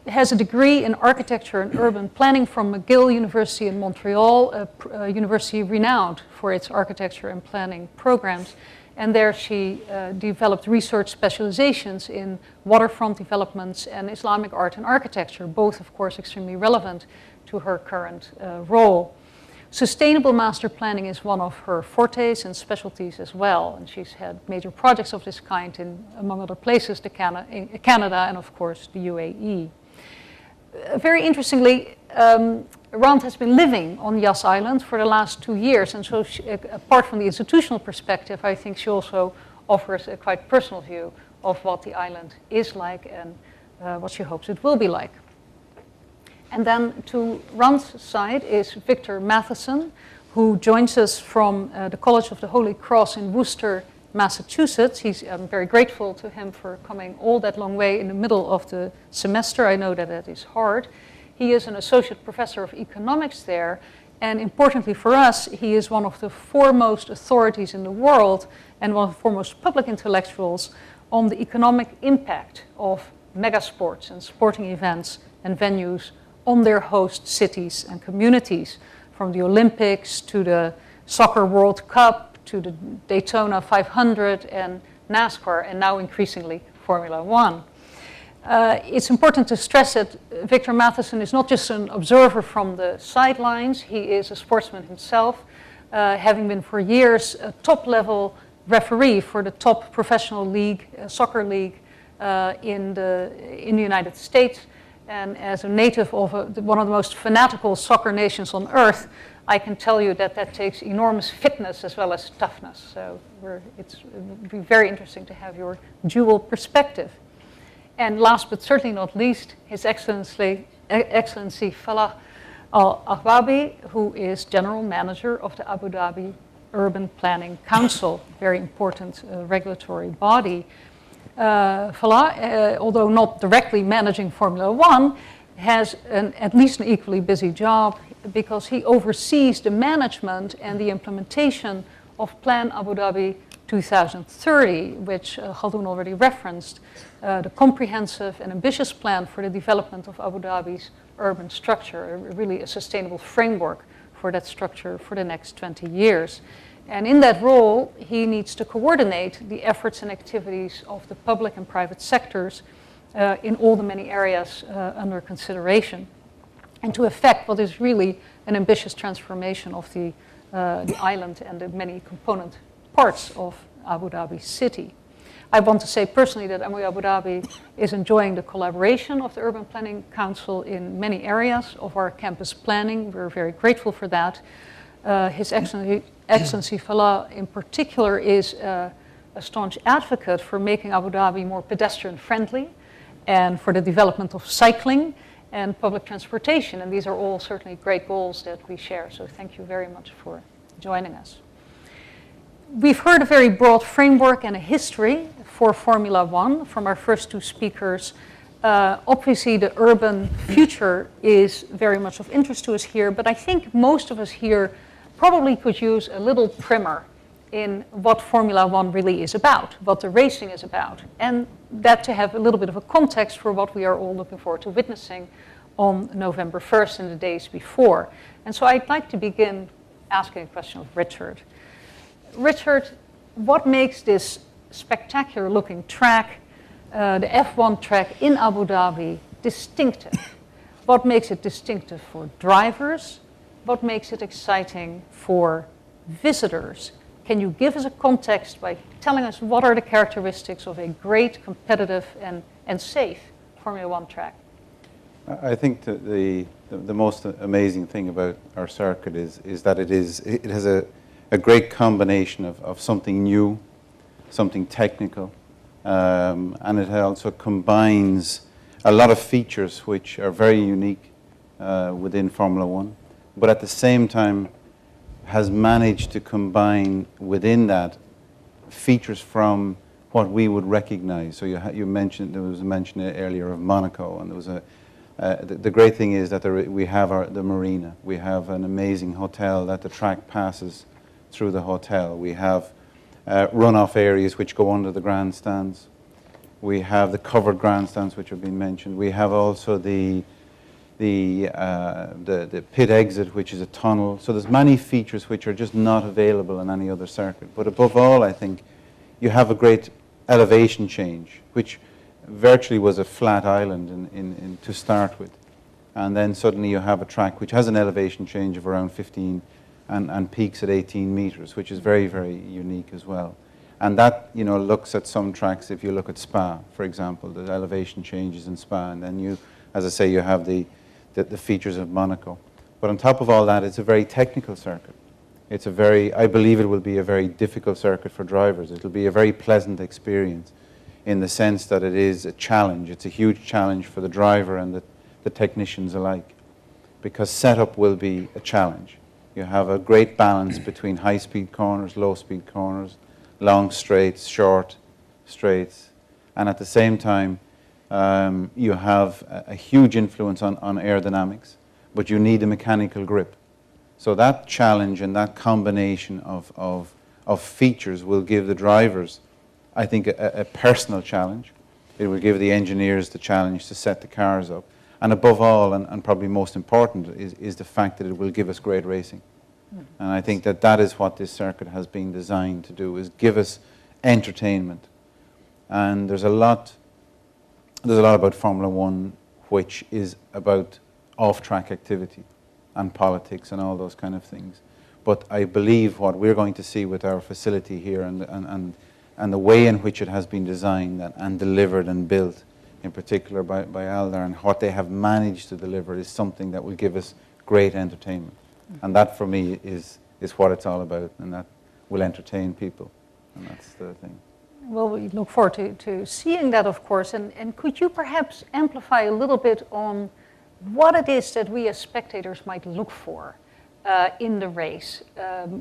has a degree in architecture and urban planning from McGill University in Montreal, a university renowned for its architecture and planning programs. And there she developed research specializations in waterfront developments and Islamic art and architecture, both, of course, extremely relevant to her current role. Sustainable master planning is one of her fortes and specialties as well, and she's had major projects of this kind in, among other places, Canada and, of course, the UAE. Very interestingly, Rand has been living on Yas Island for the last 2 years, and so she, apart from the institutional perspective, I think she also offers a quite personal view of what the island is like and what she hopes it will be like. And then to Rand's side is Victor Matheson, who joins us from the College of the Holy Cross in Worcester, Massachusetts. I'm very grateful to him for coming all that long way in the middle of the semester. I know that that is hard. He is an associate professor of economics there, and importantly for us, he is one of the foremost authorities in the world and one of the foremost public intellectuals on the economic impact of megasports and sporting events and venues on their host cities and communities, from the Olympics to the Soccer World Cup to the Daytona 500 and NASCAR, and now increasingly Formula One. It's important to stress that Victor Matheson is not just an observer from the sidelines, he is a sportsman himself, having been for years a top-level referee for the top professional league, soccer league in the United States. And as a native of one of the most fanatical soccer nations on earth, I can tell you that that takes enormous fitness as well as toughness. So it would be very interesting to have your dual perspective. And last but certainly not least, His Excellency Falah Al Ahbabi, who is General Manager of the Abu Dhabi Urban Planning Council, very important regulatory body. Falah, although not directly managing Formula One, has at least an equally busy job because he oversees the management and the implementation of Plan Abu Dhabi 2030, which Khaldoon already referenced, the comprehensive and ambitious plan for the development of Abu Dhabi's urban structure, really a sustainable framework for that structure for the next 20 years. And in that role, he needs to coordinate the efforts and activities of the public and private sectors in all the many areas under consideration, and to effect what is really an ambitious transformation of the island and the many component parts of Abu Dhabi city. I want to say personally that MOE Abu Dhabi is enjoying the collaboration of the Urban Planning Council in many areas of our campus planning. We're very grateful for that. His Excellency Falah in particular is a staunch advocate for making Abu Dhabi more pedestrian friendly and for the development of cycling and public transportation. And these are all certainly great goals that we share. So thank you very much for joining us. We've heard a very broad framework and a history for Formula One from our first two speakers. Obviously, the urban future is very much of interest to us here, but I think most of us here probably could use a little primer in what Formula One really is about, what the racing is about, and that to have a little bit of a context for what we are all looking forward to witnessing on November 1st and the days before. And so I'd like to begin asking a question of Richard. Richard, what makes this spectacular looking track, the F1 track in Abu Dhabi, distinctive? What makes it distinctive for drivers? What makes it exciting for visitors? Can you give us a context by telling us what are the characteristics of a great, competitive, and safe Formula One track? I think that the most amazing thing about our circuit is that it has a great combination of something new, something technical, and it also combines a lot of features which are very unique within Formula One, but at the same time has managed to combine within that features from what we would recognize. So you mentioned, there was a mention earlier of Monaco, and there was the great thing is that we have the marina. We have an amazing hotel that the track passes through the hotel. We have runoff areas which go under the grandstands. We have the covered grandstands which have been mentioned. We have also the pit exit, which is a tunnel. So there's many features which are just not available in any other circuit. But above all, I think you have a great elevation change, which virtually was a flat island to start with. And then suddenly you have a track which has an elevation change of around 15 and peaks at 18 meters, which is very, very unique as well. And that, looks at some tracks. If you look at Spa, for example, the elevation changes in Spa, and then you, as I say, you have the features of Monaco. But on top of all that, it's a very technical circuit. I believe it will be a very difficult circuit for drivers. It'll be a very pleasant experience in the sense that it is a challenge. It's a huge challenge for the driver and the technicians alike, because setup will be a challenge. You have a great balance between high-speed corners, low-speed corners, long straights, short straights, and at the same time, you have a huge influence on aerodynamics, but you need a mechanical grip. So that challenge and that combination of features will give the drivers, I think, a personal challenge. It will give the engineers the challenge to set the cars up. And above all, and probably most important, is the fact that it will give us great racing. And I think that is what this circuit has been designed to do, is give us entertainment. And there's a lot about Formula One which is about off-track activity and politics and all those kind of things. But I believe what we're going to see with our facility here and the way in which it has been designed and delivered and built, in particular by Aldar, and what they have managed to deliver is something that will give us great entertainment. And that, for me, is what it's all about, and that will entertain people. And that's the thing. Well, we look forward to seeing that, of course. And could you perhaps amplify a little bit on what it is that we as spectators might look for in the race?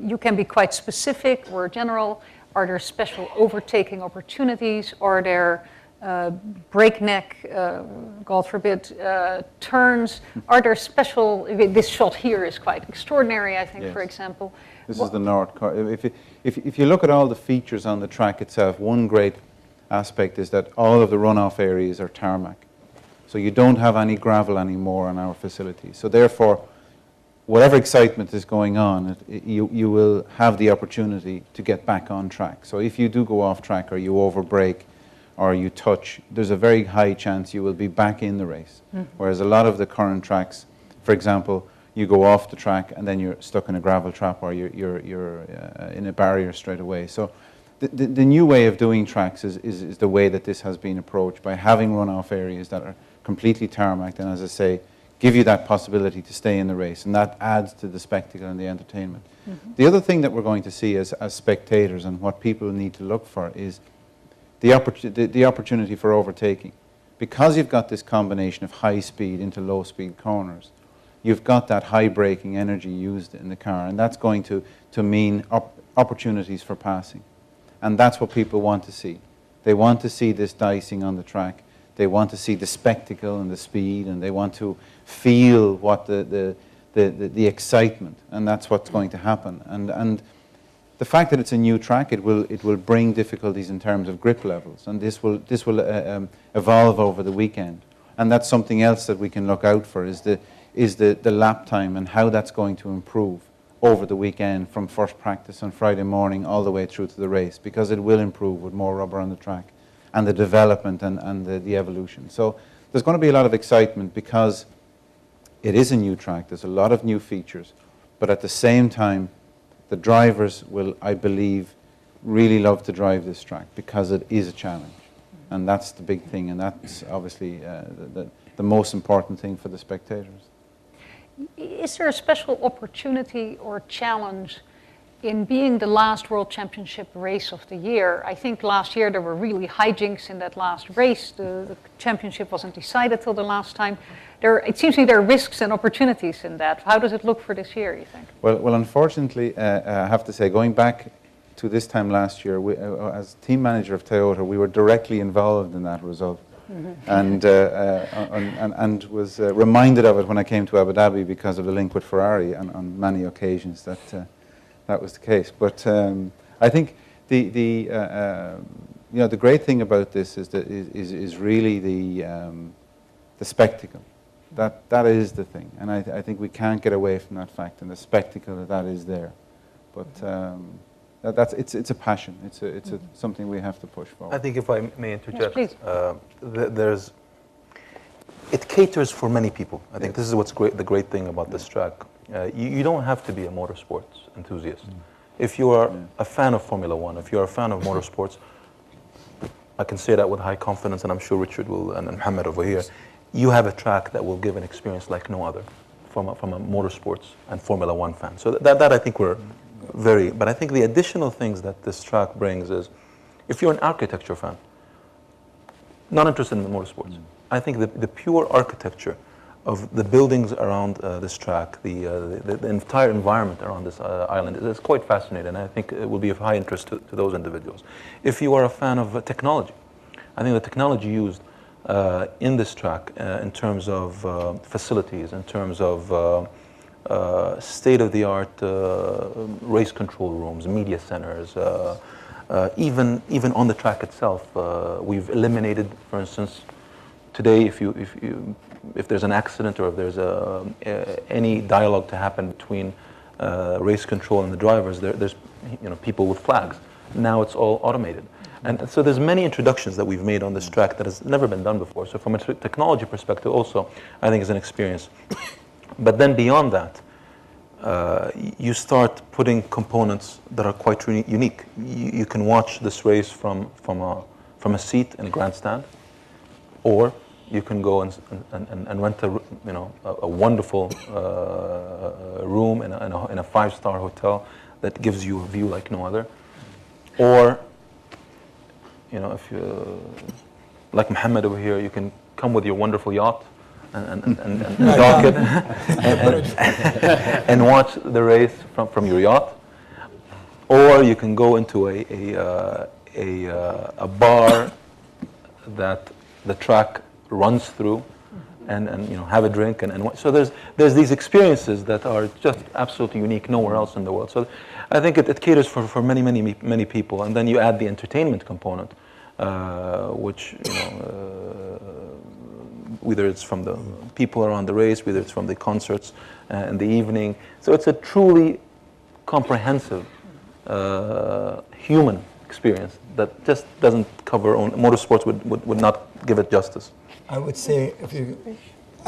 You can be quite specific or general. Are there special overtaking opportunities? Are there breakneck, God forbid, turns? Are there special, this shot here is quite extraordinary, I think, yes. For example. This is the North Corner. If you look at all the features on the track itself, one great aspect is that all of the runoff areas are tarmac. So you don't have any gravel anymore on our facility. So therefore, whatever excitement is going on, you will have the opportunity to get back on track. So if you do go off track or you overbrake, or you touch, there's a very high chance you will be back in the race. Whereas a lot of the current tracks, for example, you go off the track and then you're stuck in a gravel trap, or you're in a barrier straight away. So the new way of doing tracks is the way that this has been approached, by having runoff areas that are completely tarmacked, and as I say, give you that possibility to stay in the race, and that adds to the spectacle and the entertainment. The other thing that we're going to see as spectators, and what people need to look for, is the opportunity for overtaking. Because you've got this combination of high speed into low speed corners, you've got that high braking energy used in the car, and that's going to mean opportunities for passing. And that's what people want to see. They want to see this dicing on the track. They want to see the spectacle and the speed, and they want to feel what the excitement, and that's what's going to happen. And the fact that it's a new track, it will bring difficulties in terms of grip levels, and this will evolve over the weekend. And that's something else that we can look out for, is the lap time and how that's going to improve over the weekend, from first practice on Friday morning all the way through to the race, because it will improve with more rubber on the track, and the development and the evolution. So there's going to be a lot of excitement because it is a new track. There's a lot of new features, but at the same time, the drivers will, I believe, really love to drive this track because it is a challenge. And that's the big thing, and that's obviously the most important thing for the spectators. Is there a special opportunity or challenge in being the last World Championship race of the year? I think last year there were really hijinks in that last race. The championship wasn't decided till the last time. It seems to me there are risks and opportunities in that. How does it look for this year, you think? Well, unfortunately, I have to say, going back to this time last year, as team manager of Toyota, we were directly involved in that result. And was reminded of it when I came to Abu Dhabi because of the link with Ferrari, and on many occasions that was the case. But I think the great thing about this is really the spectacle. That is the thing, and I think we can't get away from that fact, and the spectacle that is there. But it's a passion. It's something we have to push for. I think, if I may interject, yes, please. It caters for many people. I think this is what's great. The great thing about this track, you don't have to be a motorsports enthusiast. If you are a fan of Formula One, if you're a fan of motorsports, I can say that with high confidence, and I'm sure Richard will, and Mohammed over here. You have a track that will give an experience like no other from a motorsports and Formula One fan. So that I think we're very, but I think the additional things that this track brings is, if you're an architecture fan, not interested in the motorsports, I think the pure architecture of the buildings around this track, the entire environment around this island is quite fascinating, and I think it will be of high interest to those individuals. If you are a fan of technology, I think the technology used in this track, in terms of facilities, in terms of state-of-the-art race control rooms, media centers, even on the track itself, we've eliminated, for instance, today if there's an accident, or if there's any dialogue to happen between race control and the drivers, there's people with flags. Now it's all automated. And so there's many introductions that we've made on this track that has never been done before. So from a technology perspective also, I think it's an experience. But then beyond that, you start putting components that are quite unique. You can watch this race from a seat in a grandstand, or you can go and rent a wonderful room in a five-star hotel that gives you a view like no other. Or, if you, like Mohammed over here, you can come with your wonderful yacht and dock it and watch the race from your yacht. Or you can go into a bar that the track runs through and have a drink and so there's these experiences that are just absolutely unique nowhere else in the world. So I think it caters for many people, and then you add the entertainment component, which whether it's from the people around the race, whether it's from the concerts in the evening. So it's a truly comprehensive human experience that just doesn't cover motorsports would not give it justice. I would say,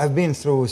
I've been through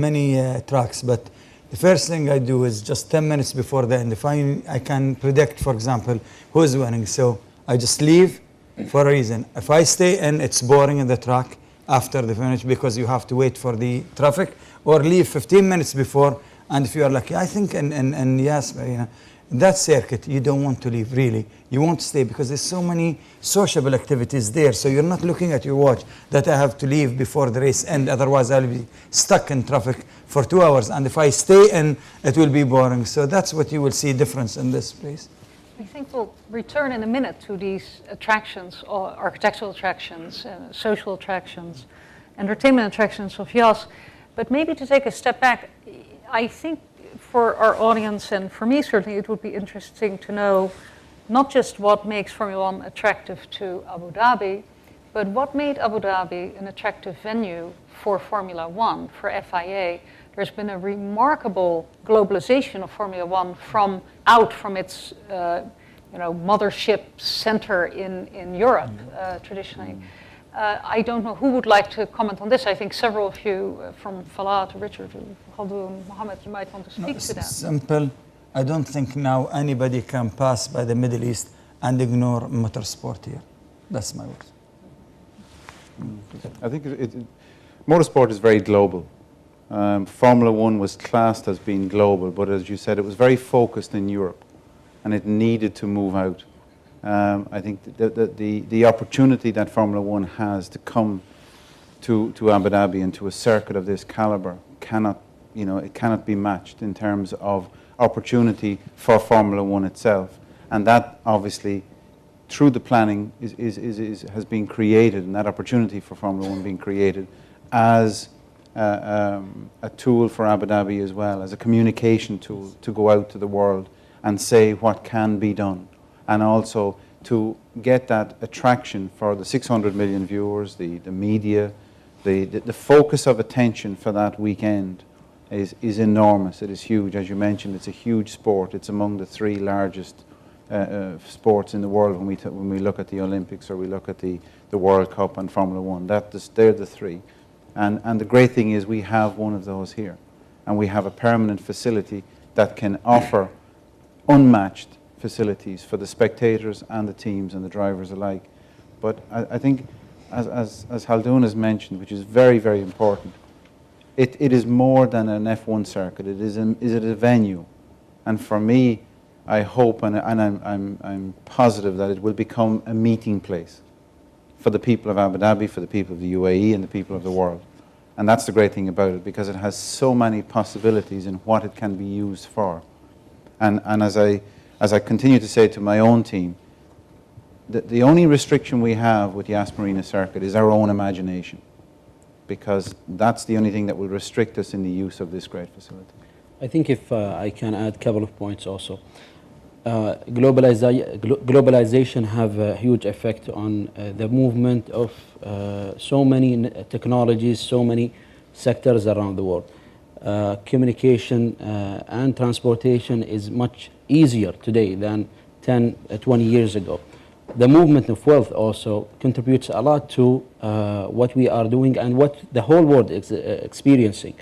many tracks, but the first thing I do is just 10 minutes before the end. If I can predict, for example, who's winning, so I just leave for a reason. If I stay in, it's boring in the track after the finish because you have to wait for the traffic, or leave 15 minutes before, and if you are lucky. I think in Yas Marina, that circuit, you don't want to leave, really. You want to stay because there's so many sociable activities there. So you're not looking at your watch that I have to leave before the race ends. Otherwise, I'll be stuck in traffic for 2 hours. And if I stay in, it will be boring. So that's what you will see difference in this place. I think we'll return in a minute to these attractions, or architectural attractions, social attractions, entertainment attractions of Yas. But maybe to take a step back, I think for our audience, and for me certainly, it would be interesting to know not just what makes Formula One attractive to Abu Dhabi, but what made Abu Dhabi an attractive venue for Formula One, for FIA. There's been a remarkable globalization of Formula One from its mothership center in Europe, traditionally. I don't know who would like to comment on this. I think several of you, from Falah to Richard to Khaldoon, Mohammed, you might want to speak to that. Simple. I don't think now anybody can pass by the Middle East and ignore motorsport here. That's my words. I think motorsport is very global. Formula One was classed as being global, but as you said, it was very focused in Europe, and it needed to move out. I think the opportunity that Formula One has to come to Abu Dhabi and to a circuit of this caliber it cannot be matched in terms of opportunity for Formula One itself, and that obviously through the planning has been created, and that opportunity for Formula One being created as a tool for Abu Dhabi as well, as a communication tool to go out to the world and say what can be done. And also to get that attraction for the 600 million viewers, the media, the focus of attention for that weekend is enormous. It is huge. As you mentioned, it's a huge sport. It's among the 3 largest sports in the world when we look at the Olympics or we look at the World Cup and Formula One. They're the 3. And the great thing is we have one of those here. And we have a permanent facility that can offer unmatched facilities for the spectators and the teams and the drivers alike. But I think, as Khaldoon has mentioned, which is very, very important, it is more than an F1 circuit. It is a venue. And for me, I hope and I'm positive that it will become a meeting place for the people of Abu Dhabi, for the people of the UAE, and the people of the world. And that's the great thing about it, because it has so many possibilities in what it can be used for. And as I continue to say to my own team, the only restriction we have with Yas Marina Circuit is our own imagination, because that's the only thing that will restrict us in the use of this great facility. I think if I can add a couple of points also. Globalization have a huge effect on the movement of so many technologies, so many sectors around the world. Communication and transportation is much easier today than 10, 20 years ago. The movement of wealth also contributes a lot to what we are doing and what the whole world is experiencing.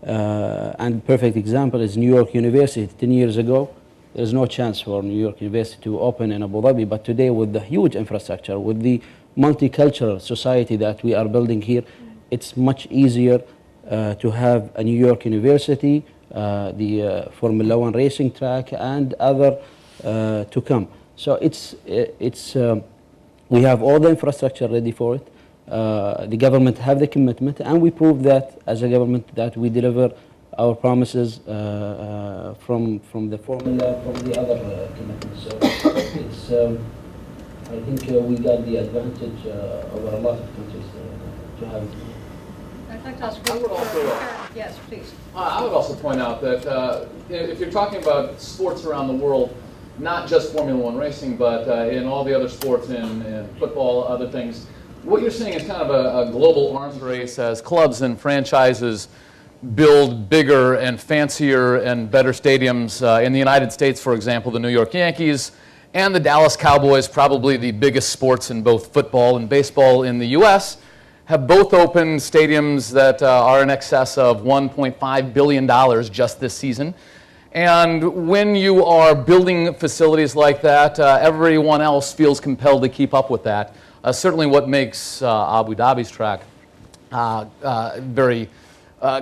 And perfect example is New York University. 10 years ago, there's no chance for New York University to open in Abu Dhabi, but today with the huge infrastructure, with the multicultural society that we are building here, it's much easier to have a New York University, the Formula One racing track, and other to come. So we have all the infrastructure ready for it. The government have the commitment, and we prove that as a government that we deliver our promises from the formula, from the other commitments. So it's, I think we got the advantage over a lot of countries to have. I'd like to ask yes, please. I would also point out that if you're talking about sports around the world, not just Formula One racing, but in all the other sports, in football, other things, what you're seeing is kind of a global arms race as clubs and franchises build bigger and fancier and better stadiums. In the United States, for example, the New York Yankees and the Dallas Cowboys, probably the biggest sports in both football and baseball in the U.S., have both opened stadiums that are in excess of $1.5 billion just this season. And when you are building facilities like that, everyone else feels compelled to keep up with that. Certainly what makes Abu Dhabi's track a very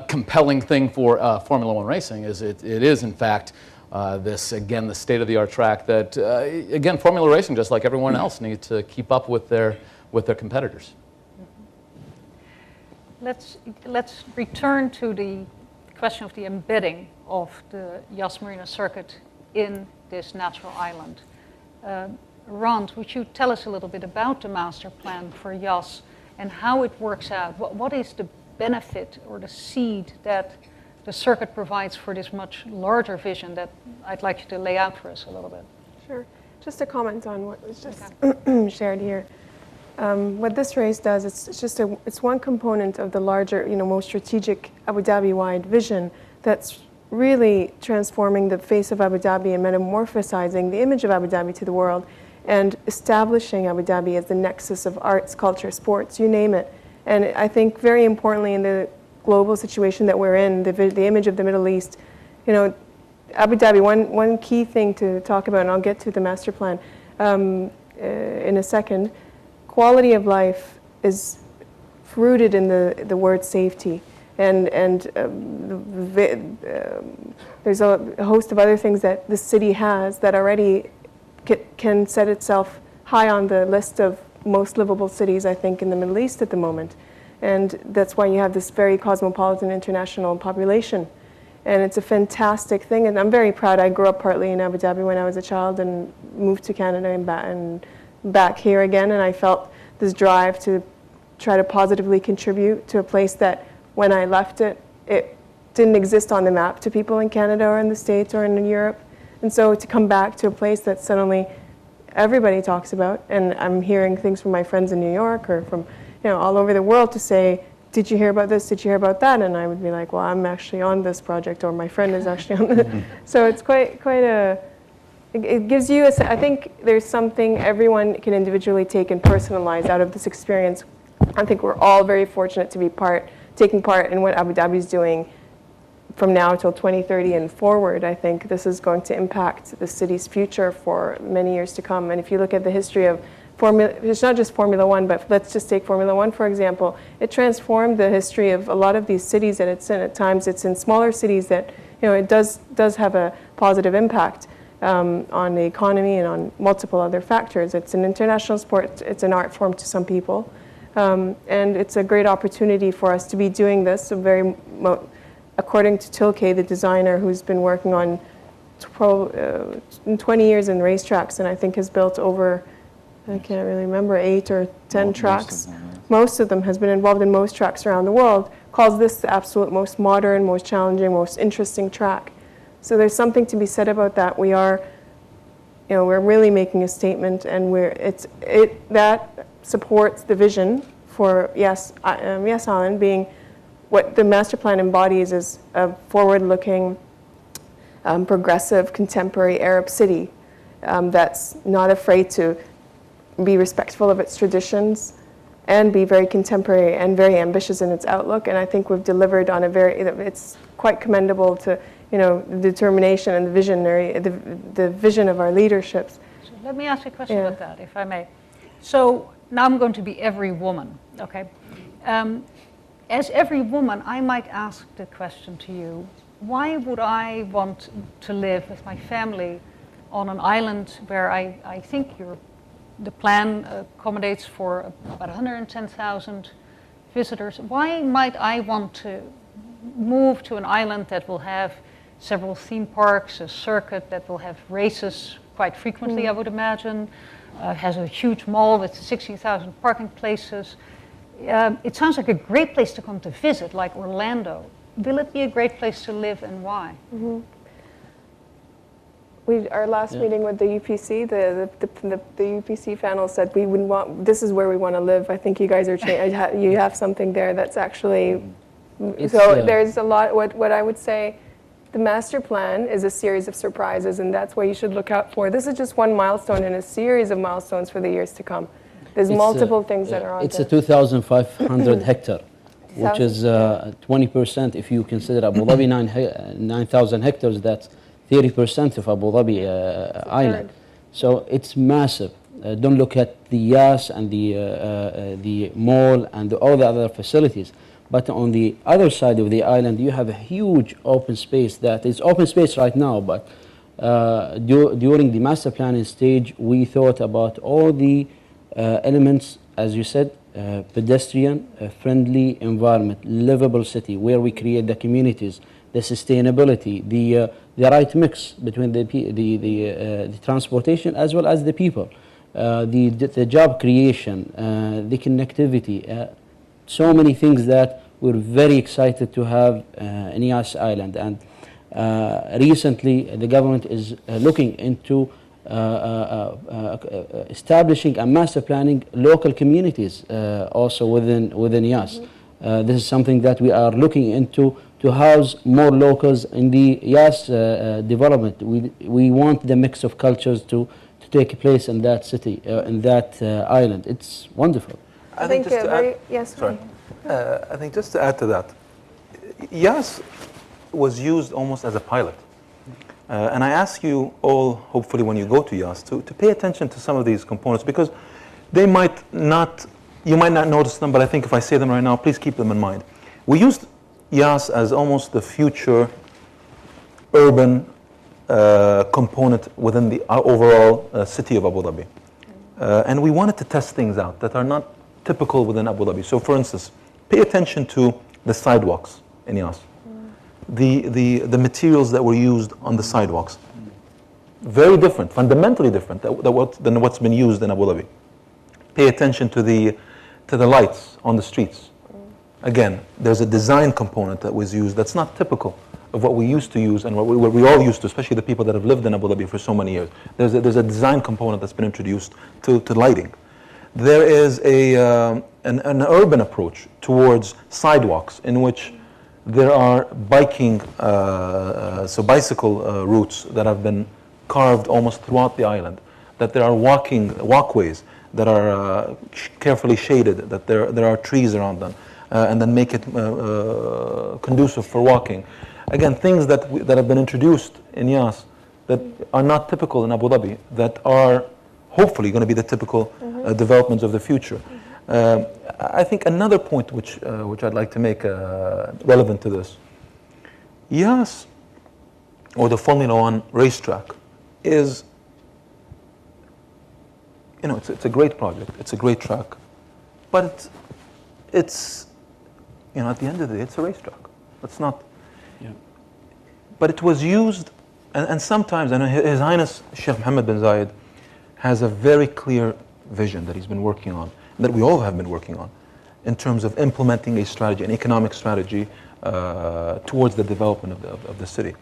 compelling thing for Formula One racing is it is, in fact, this, again, the state-of-the-art track that, again, Formula racing, just like everyone else, needs to keep up with their competitors. Let's return to the question of the embedding of the Yas Marina Circuit in this natural island. Rand, would you tell us a little bit about the master plan for Yas and how it works out? What is the benefit or the seed that the circuit provides for this much larger vision that I'd like you to lay out for us a little bit? Sure. Just a comment on what was just shared here. What this race does, it's one component of the larger, more strategic Abu Dhabi-wide vision that's really transforming the face of Abu Dhabi and metamorphosizing the image of Abu Dhabi to the world and establishing Abu Dhabi as the nexus of arts, culture, sports, you name it. And I think very importantly in the global situation that we're in, the image of the Middle East, Abu Dhabi, one key thing to talk about, and I'll get to the master plan in a second, quality of life is rooted in the word safety. And there's a host of other things that the city has that already can set itself high on the list of most livable cities, I think, in the Middle East at the moment. And that's why you have this very cosmopolitan international population. And it's a fantastic thing, and I'm very proud. I grew up partly in Abu Dhabi when I was a child and moved to Canada and back here again, and I felt this drive to try to positively contribute to a place that when I left it, it didn't exist on the map to people in Canada or in the States or in Europe. And so to come back to a place that suddenly everybody talks about, and I'm hearing things from my friends in New York or from all over the world to say, did you hear about this? Did you hear about that? And I would be like, well, I'm actually on this project, or my friend is actually on this. So it's quite a, it gives you, I think there's something everyone can individually take and personalize out of this experience. I think we're all very fortunate to be taking part in what Abu Dhabi is doing from now till 2030 and forward. I think this is going to impact the city's future for many years to come. And if you look at the history of it's not just Formula One, but let's just take Formula One, for example. It transformed the history of a lot of these cities that it's in. At times it's in smaller cities that it does have a positive impact on the economy and on multiple other factors. It's an international sport. It's an art form to some people. And it's a great opportunity for us to be doing this. According to Tilke, the designer who's been working on 20 years in racetracks, and I think has built over, I can't really remember, 8 or 10 tracks. Most of them, has been involved in most tracks around the world, calls this the absolute most modern, most challenging, most interesting track. So there's something to be said about that. We're really making a statement, and that supports the vision for Yas Island being what the master plan embodies is a forward-looking, progressive, contemporary Arab city that's not afraid to be respectful of its traditions and be very contemporary and very ambitious in its outlook. And I think we've delivered on it's quite commendable to, the determination and the vision of our leaderships. So let me ask you a question about that, if I may. So now I'm going to be every woman, okay? As every woman, I might ask the question to you, why would I want to live with my family on an island where I think the plan accommodates for about 110,000 visitors? Why might I want to move to an island that will have several theme parks, a circuit that will have races quite frequently, I would imagine, has a huge mall with 16,000 parking places? It sounds like a great place to come to visit, like Orlando. Will it be a great place to live, and why? Mm-hmm. Our last meeting with the UPC, the UPC panel said we wouldn't want. This is where we want to live. I think you guys are you have something there that's actually. There's a lot. What I would say, The master plan is a series of surprises, and that's what you should look out for. This is just one milestone in a series of milestones for the years to come. There's multiple things that are on It's there. a 2,500 hectare, which is 20%. If you consider Abu Dhabi 9,000 hectares, that's 30% of Abu Dhabi island. So it's massive. Don't look at the Yas and the mall and all the other facilities. But on the other side of the island, you have a huge open space that is open space right now. But during the master planning stage, we thought about all the elements, as you said, pedestrian, friendly environment, livable city, where we create the communities, the sustainability, the right mix between the transportation as well as the people, the job creation, the connectivity. So many things that we're very excited to have in Yas Island. And recently, the government is looking into establishing and master planning local communities also within Yas. This is something that we are looking into to house more locals in the Yas development. We want the mix of cultures to take place in that city, in that island. It's wonderful. I think just to add- yes. Sorry. I think just to add to that, Yas was used almost as a pilot. And I ask you all, hopefully when you go to Yas, to pay attention to some of these components, because you might not notice them, but I think if I say them right now, please keep them in mind. We used Yas as almost the future urban component within the overall city of Abu Dhabi. And we wanted to test things out that are not typical within Abu Dhabi. So for instance, pay attention to the sidewalks in Yas. The materials that were used on the sidewalks. Very different, fundamentally different than what's been used in Abu Dhabi. Pay attention to the lights on the streets. Again, there's a design component that was used that's not typical of what we used to use and what we all used to, especially the people that have lived in Abu Dhabi for so many years. There's a design component that's been introduced to lighting. There is an urban approach towards sidewalks in which there are bicycle routes that have been carved almost throughout the island, that there are walkways that are carefully shaded, that there are trees around them, and then make it conducive for walking. Again, things that have been introduced in Yas that are not typical in Abu Dhabi, that are hopefully going to be the typical developments of the future. I think another point which I'd like to make relevant to this, Yas, or the Formula One racetrack, is, it's a great project, it's a great track, but it's at the end of the day, it's a racetrack. It's not. Yeah. But it was used, and sometimes, and His Highness Sheikh Mohammed bin Zayed has a very clear vision that he's been working on, that we all have been working on, in terms of implementing a strategy, an economic strategy towards the development of the city.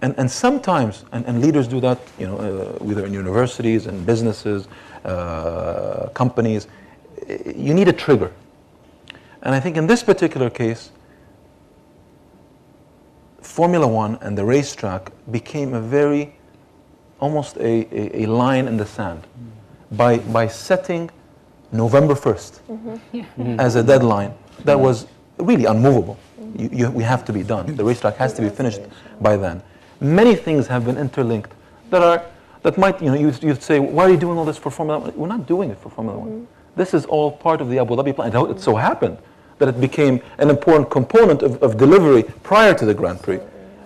And sometimes, and leaders do that, either in universities and businesses, companies, you need a trigger. And I think in this particular case, Formula One and the racetrack became almost a line in the sand by setting November 1st as a deadline that was really unmovable. We have to be done. The racetrack has to be finished by then. Many things have been interlinked that might, you'd say, why are you doing all this for Formula One? We're not doing it for Formula One. This is all part of the Abu Dhabi plan. It so happened that it became an important component of delivery prior to the Grand Prix.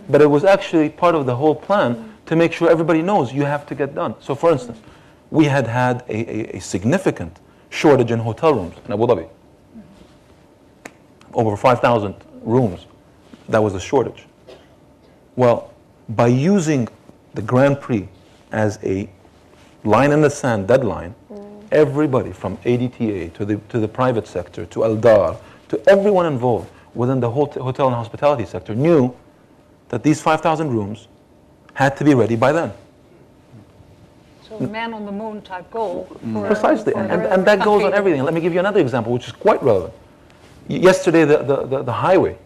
But it was actually part of the whole plan to make sure everybody knows you have to get done. So for instance, we had a significant shortage in hotel rooms in Abu Dhabi. Over 5,000 rooms, that was a shortage. Well, by using the Grand Prix as a line in the sand deadline, everybody from ADTA to the private sector, to Aldar, to everyone involved within the hotel and hospitality sector knew that these 5,000 rooms had to be ready by then. So a man on the moon type goal. Precisely, and that goes on everything. Let me give you another example, which is quite relevant. Yesterday, the highway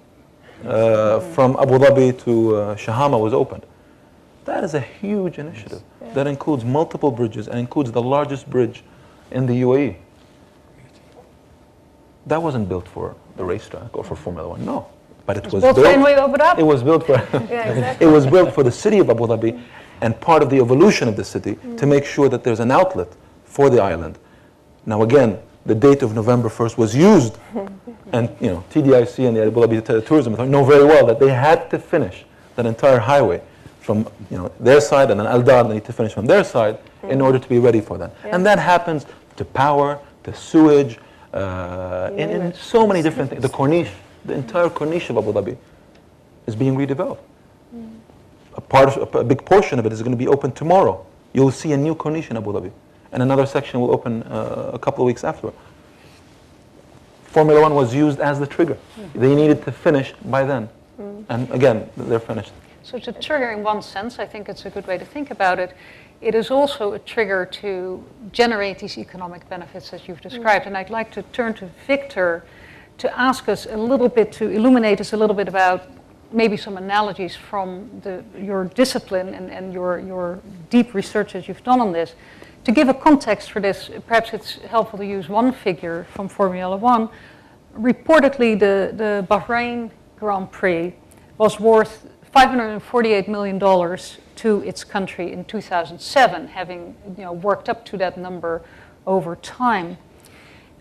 from Abu Dhabi to Shahama was opened. That is a huge initiative that includes multiple bridges and includes the largest bridge in the UAE. That wasn't built for the racetrack or for Formula One, no. But it was built for Abu Dhabi. It was built for exactly. it was built for the city of Abu Dhabi and part of the evolution of the city to make sure that there's an outlet for the island. Now again, the date of November 1st was used, and TDIC and the Abu Dhabi Tourism Authority know very well that they had to finish that entire highway from their side, and then Aldar they need to finish from their side in order to be ready for that. And that happens to power, to sewage, in so many different things. The Corniche, the entire Corniche of Abu Dhabi is being redeveloped. A big portion of it is going to be open tomorrow. You'll see a new Corniche in Abu Dhabi, and another section will open a couple of weeks after. Formula One was used as the trigger. They needed to finish by then, and again, they're finished. So it's a trigger in one sense. I think it's a good way to think about it. It is also a trigger to generate these economic benefits as you've described. And I'd like to turn to Victor to ask us a little bit, to illuminate us a little bit about maybe some analogies from your discipline and your deep research that you've done on this. To give a context for this, perhaps it's helpful to use one figure from Formula One. Reportedly, the Bahrain Grand Prix was worth $548 million to its country in 2007, having worked up to that number over time.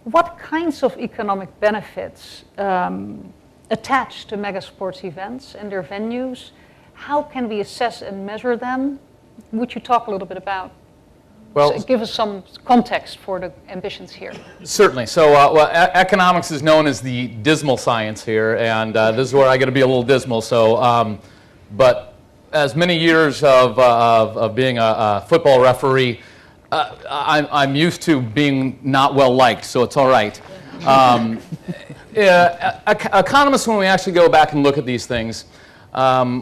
What kinds of economic benefits attach to mega sports events and their venues? How can we assess and measure them? Would you talk a little bit about? Well, So give us some context for the ambitions here. certainly. So economics is known as the dismal science here, and this is where I got to be a little dismal. So, but as many years of being a football referee, I'm used to being not well liked, so it's all right. Economists, when we actually go back and look at these things,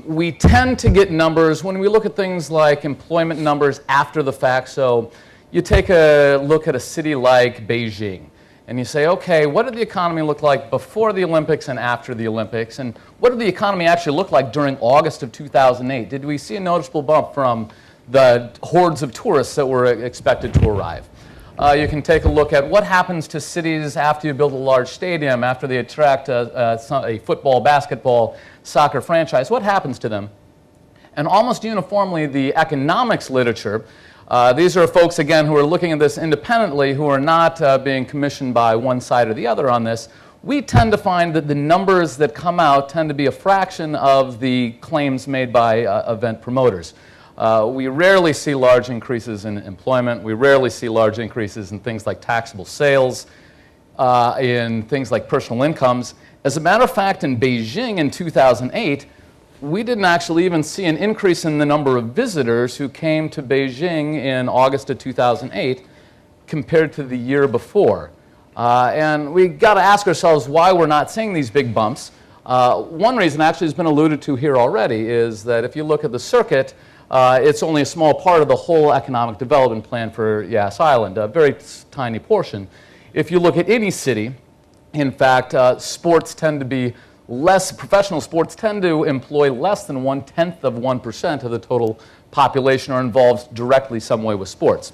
we tend to get numbers when we look at things like employment numbers after the fact. So you take a look at a city like Beijing, and you say, okay, what did the economy look like before the Olympics and after the Olympics? And what did the economy actually look like during August of 2008? Did we see a noticeable bump from the hordes of tourists that were expected to arrive? You can take a look at what happens to cities after you build a large stadium, after they attract a football, basketball, soccer franchise. What happens to them? And almost uniformly, the economics literature, these are folks, again, who are looking at this independently, who are not being commissioned by one side or the other on this. We tend to find that the numbers that come out tend to be a fraction of the claims made by event promoters. We rarely see large increases in employment. We rarely see large increases in things like taxable sales, in things like personal incomes. As a matter of fact, in Beijing in 2008, we didn't actually even see an increase in the number of visitors who came to Beijing in August of 2008 compared to the year before. And we got to ask ourselves why we're not seeing these big bumps. One reason actually has been alluded to here already is that if you look at the circuit, it's only a small part of the whole economic development plan for Yas Island, a very tiny portion. If you look at any city, in fact, sports tend to be less, professional sports tend to employ less than 0.1% of the total population are involved directly some way with sports.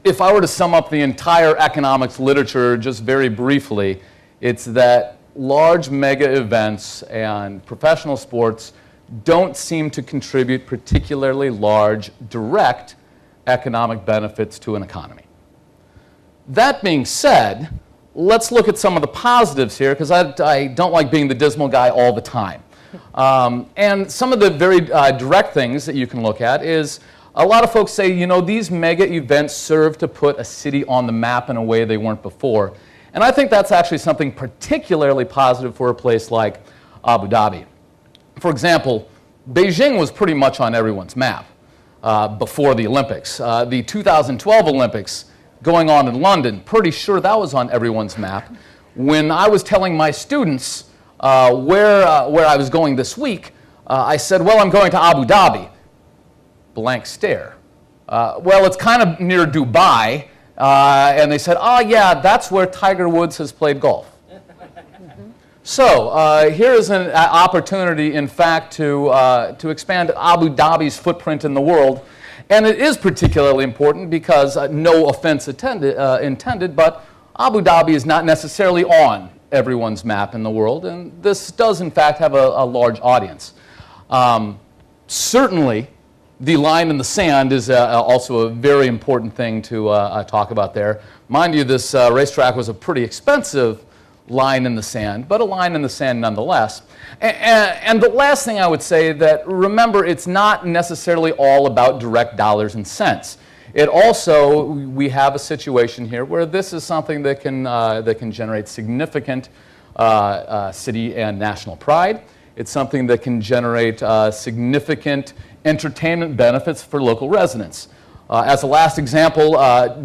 If I were to sum up the entire economics literature just very briefly, it's that large mega events and professional sports don't seem to contribute particularly large direct economic benefits to an economy. That being said, let's look at some of the positives here, because I don't like being the dismal guy all the time. And some of the very direct things that you can look at is a lot of folks say, you know, these mega events serve to put a city on the map in a way they weren't before. And I think that's actually something particularly positive for a place like Abu Dhabi. For example, Beijing was pretty much on everyone's map before the Olympics. The 2012 Olympics going on in London, pretty sure that was on everyone's map. When I was telling my students where I was going this week, I said, well, I'm going to Abu Dhabi. Blank stare. Well, it's kind of near Dubai. And they said, oh, yeah, that's where Tiger Woods has played golf. So here is an opportunity, in fact, to expand Abu Dhabi's footprint in the world. And it is particularly important because, no offense intended, but Abu Dhabi is not necessarily on everyone's map in the world, and this does, in fact, have a large audience. Certainly, the line in the sand is also a very important thing to talk about there. Mind you, this racetrack was a pretty expensive line in the sand, but a line in the sand nonetheless. And the last thing I would say that, remember, it's not necessarily all about direct dollars and cents. It also, we have a situation here where this is something that can generate significant city and national pride. It's something that can generate significant entertainment benefits for local residents. As a last example,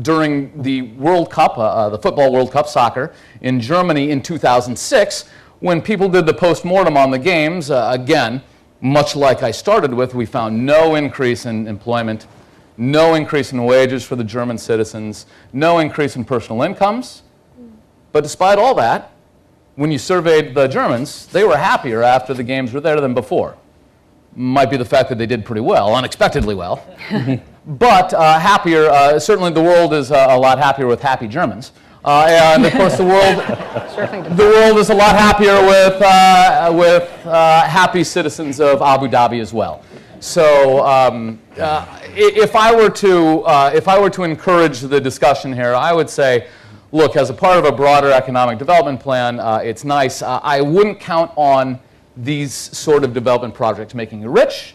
during the World Cup, the Football World Cup soccer in Germany in 2006, when people did the post-mortem on the games, again, much like I started with, we found no increase in employment, no increase in wages for the German citizens, no increase in personal incomes. But despite all that, when you surveyed the Germans, they were happier after the games were there than before. Might be the fact that they did pretty well, unexpectedly well. But happier, certainly the world is a lot happier with happy Germans. And of course the world is a lot happier with happy citizens of Abu Dhabi as well. So if I were to encourage the discussion here, I would say, look, as a part of a broader economic development plan, it's nice. I wouldn't count on these sort of development projects making you rich,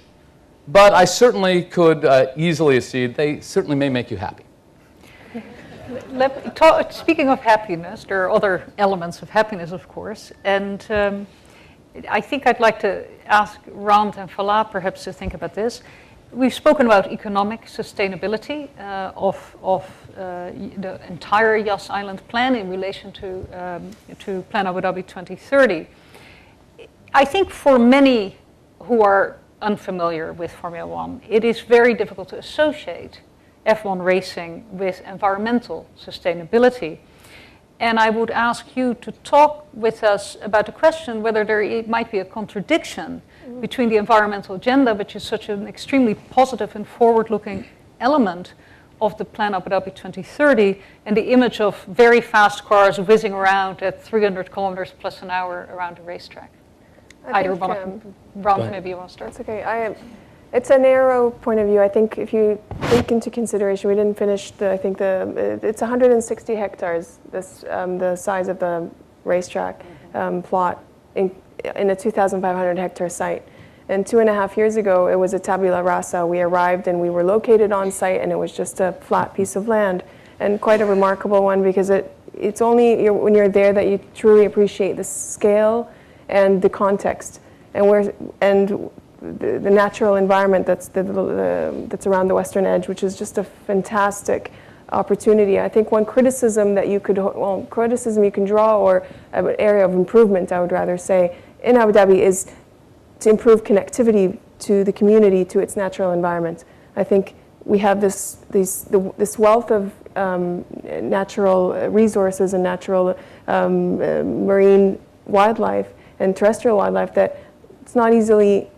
but I certainly could easily accede they certainly may make you happy. Speaking of happiness, there are other elements of happiness, of course, and I think I'd like to ask Rand and Falah perhaps to think about this. We've spoken about economic sustainability of the entire Yas Island plan in relation to Plan Abu Dhabi 2030. I think for many who are unfamiliar with Formula One, it is very difficult to associate F1 racing with environmental sustainability. And I would ask you to talk with us about the question whether there might be a contradiction between the environmental agenda, which is such an extremely positive and forward-looking element of the Plan Abu Dhabi 2030, and the image of very fast cars whizzing around at 300 kilometers plus an hour around a racetrack. Either one of Ron, maybe you want to start. That's okay. It's a narrow point of view. I think if you take into consideration, we didn't finish it's 160 hectares, the size of the racetrack plot in a 2,500 hectare site. And 2.5 years ago, it was a tabula rasa. We arrived and we were located on site, and it was just a flat piece of land, and quite a remarkable one, because it's only when you're there that you truly appreciate the scale and the context, and the natural environment that's around the western edge, which is just a fantastic opportunity. I think one criticism you can draw, or an area of improvement, I would rather say, in Abu Dhabi is to improve connectivity to the community, to its natural environment. I think we have this wealth of natural resources and natural marine wildlife and terrestrial wildlife that it's not easily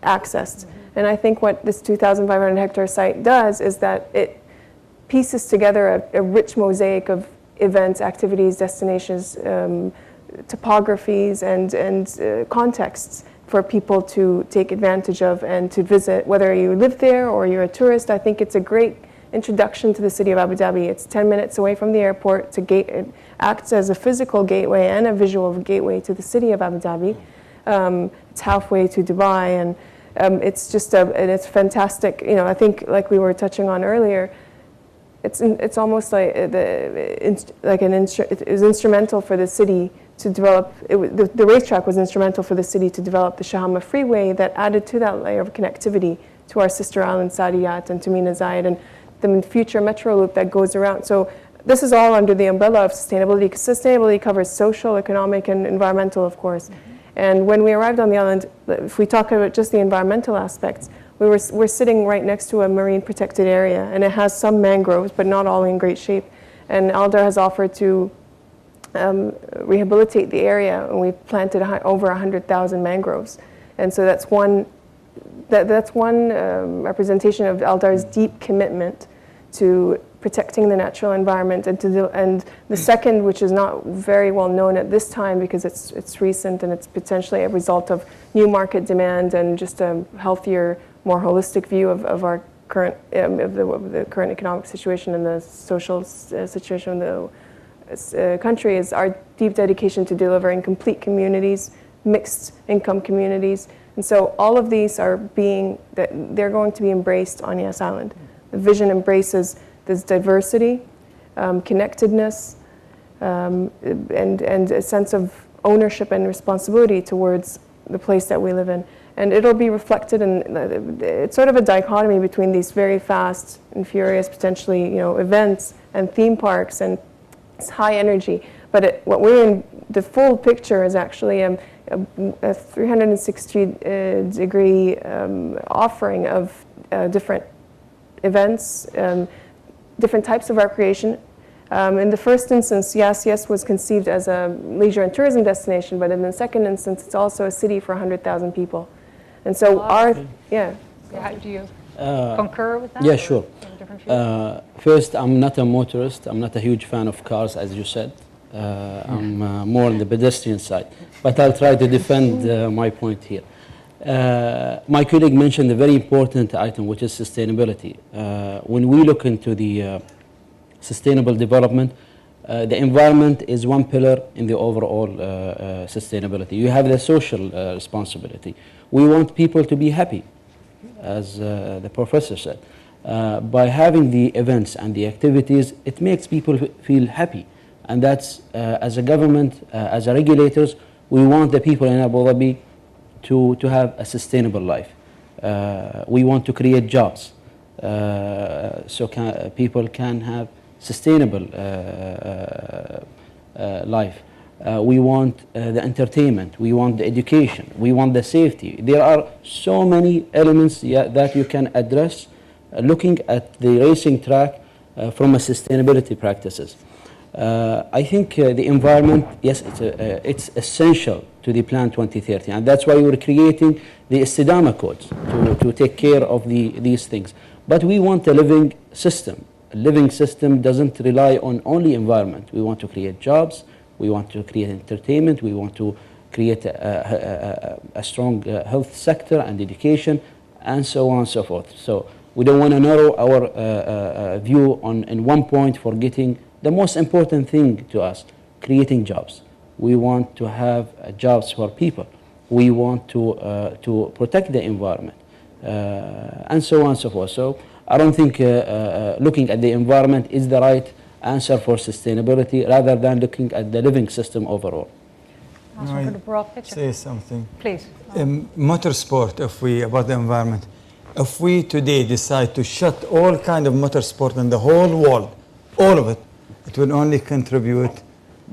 accessed. And I think what this 2,500 hectare site does is that it pieces together a rich mosaic of events, activities, destinations, topographies, and contexts for people to take advantage of and to visit, whether you live there or you're a tourist. I think it's a great introduction to the city of Abu Dhabi. It's 10 minutes away from the airport. It acts as a physical gateway and a visual gateway to the city of Abu Dhabi. It's halfway to Dubai, and it's just and it's fantastic. I think, like we were touching on earlier, it's almost like it was instrumental for the city to develop. The racetrack was instrumental for the city to develop the Shahama Freeway that added to that layer of connectivity to our sister island Saadiyat and to Mina Zayed, and the future metro loop that goes around. So this is all under the umbrella of sustainability, because sustainability covers social, economic, and environmental, of course. And when we arrived on the island, if we talk about just the environmental aspects, we're sitting right next to a marine protected area, and it has some mangroves, but not all in great shape. And Aldar has offered to rehabilitate the area, and we've planted over 100,000 mangroves. And so that's one representation of Aldar's deep commitment to protecting the natural environment, and the second, which is not very well known at this time because it's recent and it's potentially a result of new market demand and just a healthier, more holistic view of our current of the current economic situation and the social situation of the country, is our deep dedication to delivering complete communities, mixed income communities. And so all of these they're going to be embraced on Yas Island. The vision embraces this diversity, connectedness, and a sense of ownership and responsibility towards the place that we live in. And it'll be reflected in, it's sort of a dichotomy between these very fast and furious, potentially, events and theme parks, and it's high energy. But what we're in, the full picture is actually a 360-degree offering of different events, different types of recreation. In the first instance, Yas was conceived as a leisure and tourism destination, but in the second instance, it's also a city for 100,000 people. And so How do you concur with that? Yeah, sure. First, I'm not a motorist. I'm not a huge fan of cars, as you said. I'm more on the pedestrian side. But I'll try to defend my point here. My colleague mentioned a very important item, which is sustainability. When we look into the sustainable development, the environment is one pillar in the overall sustainability. You have the social responsibility. We want people to be happy, as the professor said. By having the events and the activities, it makes people feel happy. And that's, as a government, as a regulators, we want the people in Abu Dhabi to have a sustainable life. We want to create jobs so people can have sustainable life. We want the entertainment, we want the education, we want the safety. There are so many elements that you can address looking at the racing track from a sustainability practices. I think the environment, yes, it's essential to the Plan 2030, and that's why we're creating the Istidama codes to take care of these things. But we want a living system. A living system doesn't rely on only environment. We want to create jobs, we want to create entertainment, we want to create a strong health sector and education, and so on and so forth. So we don't want to narrow our view in one point, forgetting the most important thing to us, creating jobs. We want to have jobs for people. We want to protect the environment, and so on and so forth. So I don't think looking at the environment is the right answer for sustainability, rather than looking at the living system overall. Also for the broad picture. Say something. Please. Motorsport, about the environment, if we today decide to shut all kind of motorsport in the whole world, all of it, it will only contribute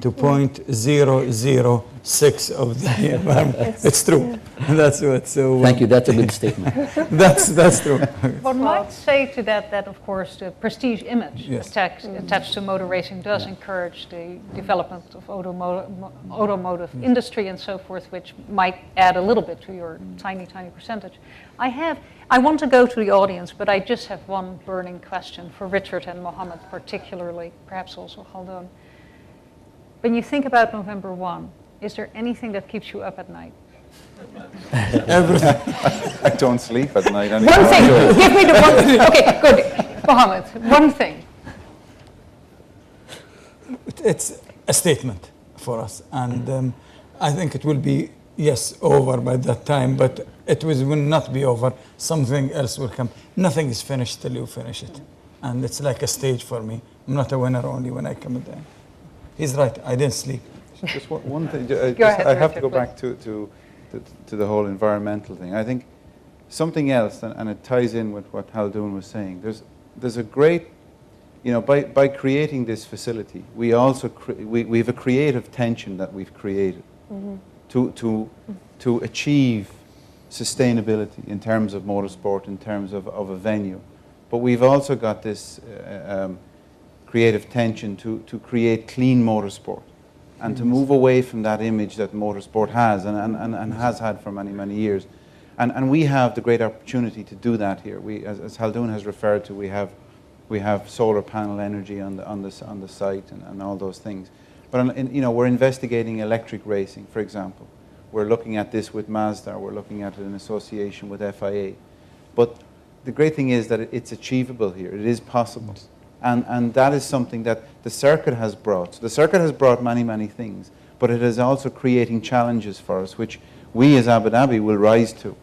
to 0.006 of the environment. It's true. That's what. So Thank you. That's a good statement. that's true. One might say to that of course the prestige image attached to motor racing does encourage the development of automotive industry and so forth, which might add a little bit to your tiny percentage. I want to go to the audience, but I just have one burning question for Richard and Mohammed particularly, perhaps also Aldar. When you think about November 1, is there anything that keeps you up at night? Everything. I don't sleep at night anymore. One thing. Give me the one thing. Okay, good. Mohammed, one thing. It's a statement for us, and I think it will be, yes, over by that time, but it will not be over. Something else will come. Nothing is finished till you finish it, and it's like a stage for me. I'm not a winner only when I come there. He's right, I didn't sleep. Just one thing, I have to go back to the whole environmental thing. I think something else, and it ties in with what Haldoon was saying, there's a great, by creating this facility, we also, we have a creative tension that we've created to achieve sustainability in terms of motorsport, in terms of a venue. But we've also got this creative tension to create clean motorsport. and to move away from that image that motorsport has and has had for many, many years. And we have the great opportunity to do that here. We, as Khaldoon has referred to, we have solar panel energy on the site and all those things. But you know, we're investigating electric racing, for example. We're looking at this with Mazda. We're looking at it in association with FIA. But the great thing is that it's achievable here. It is possible. And that is something that the circuit has brought. So the circuit has brought many, many things, but it is also creating challenges for us, which we as Abu Dhabi will rise to.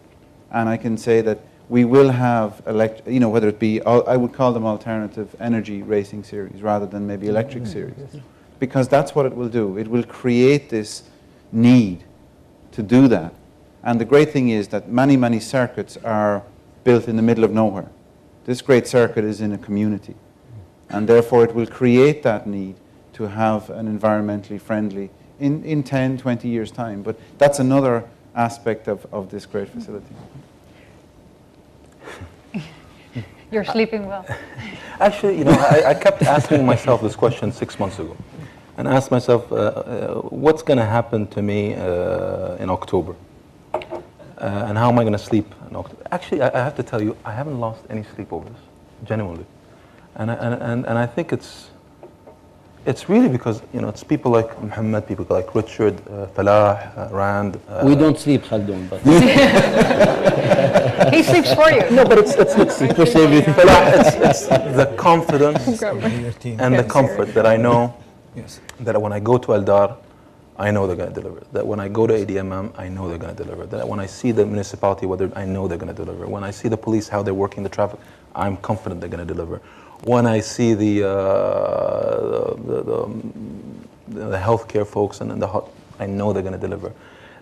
And I can say that we will have, you know, whether it be, I would call them alternative energy racing series rather than maybe electric series. Because that's what it will do. It will create this need to do that. And the great thing is that many, many circuits are built in the middle of nowhere. This great circuit is in a community. And therefore it will create that need to have an environmentally friendly in 10, 20 years' time. But that's another aspect of this great facility. You're sleeping well. Actually, you know, I kept asking myself this question 6 months ago, and asked myself, what's going to happen to me in October? And how am I going to sleep in October? Actually, I have to tell you, I haven't lost any sleep over this, genuinely. And I think it's really because, you know, it's people like Mohammed, people like Richard, Falah, Rand. We don't sleep, Khaldoon, but He sleeps for you. No, but it's the confidence and the comfort that I know that when I go to Aldar, I know they're going to deliver. That when I go to ADMM, I know they're going to deliver. That when I see the municipality, I know they're going to deliver. When I see the police, how they're working the traffic, I'm confident they're going to deliver. When I see the healthcare folks and I know they're going to deliver.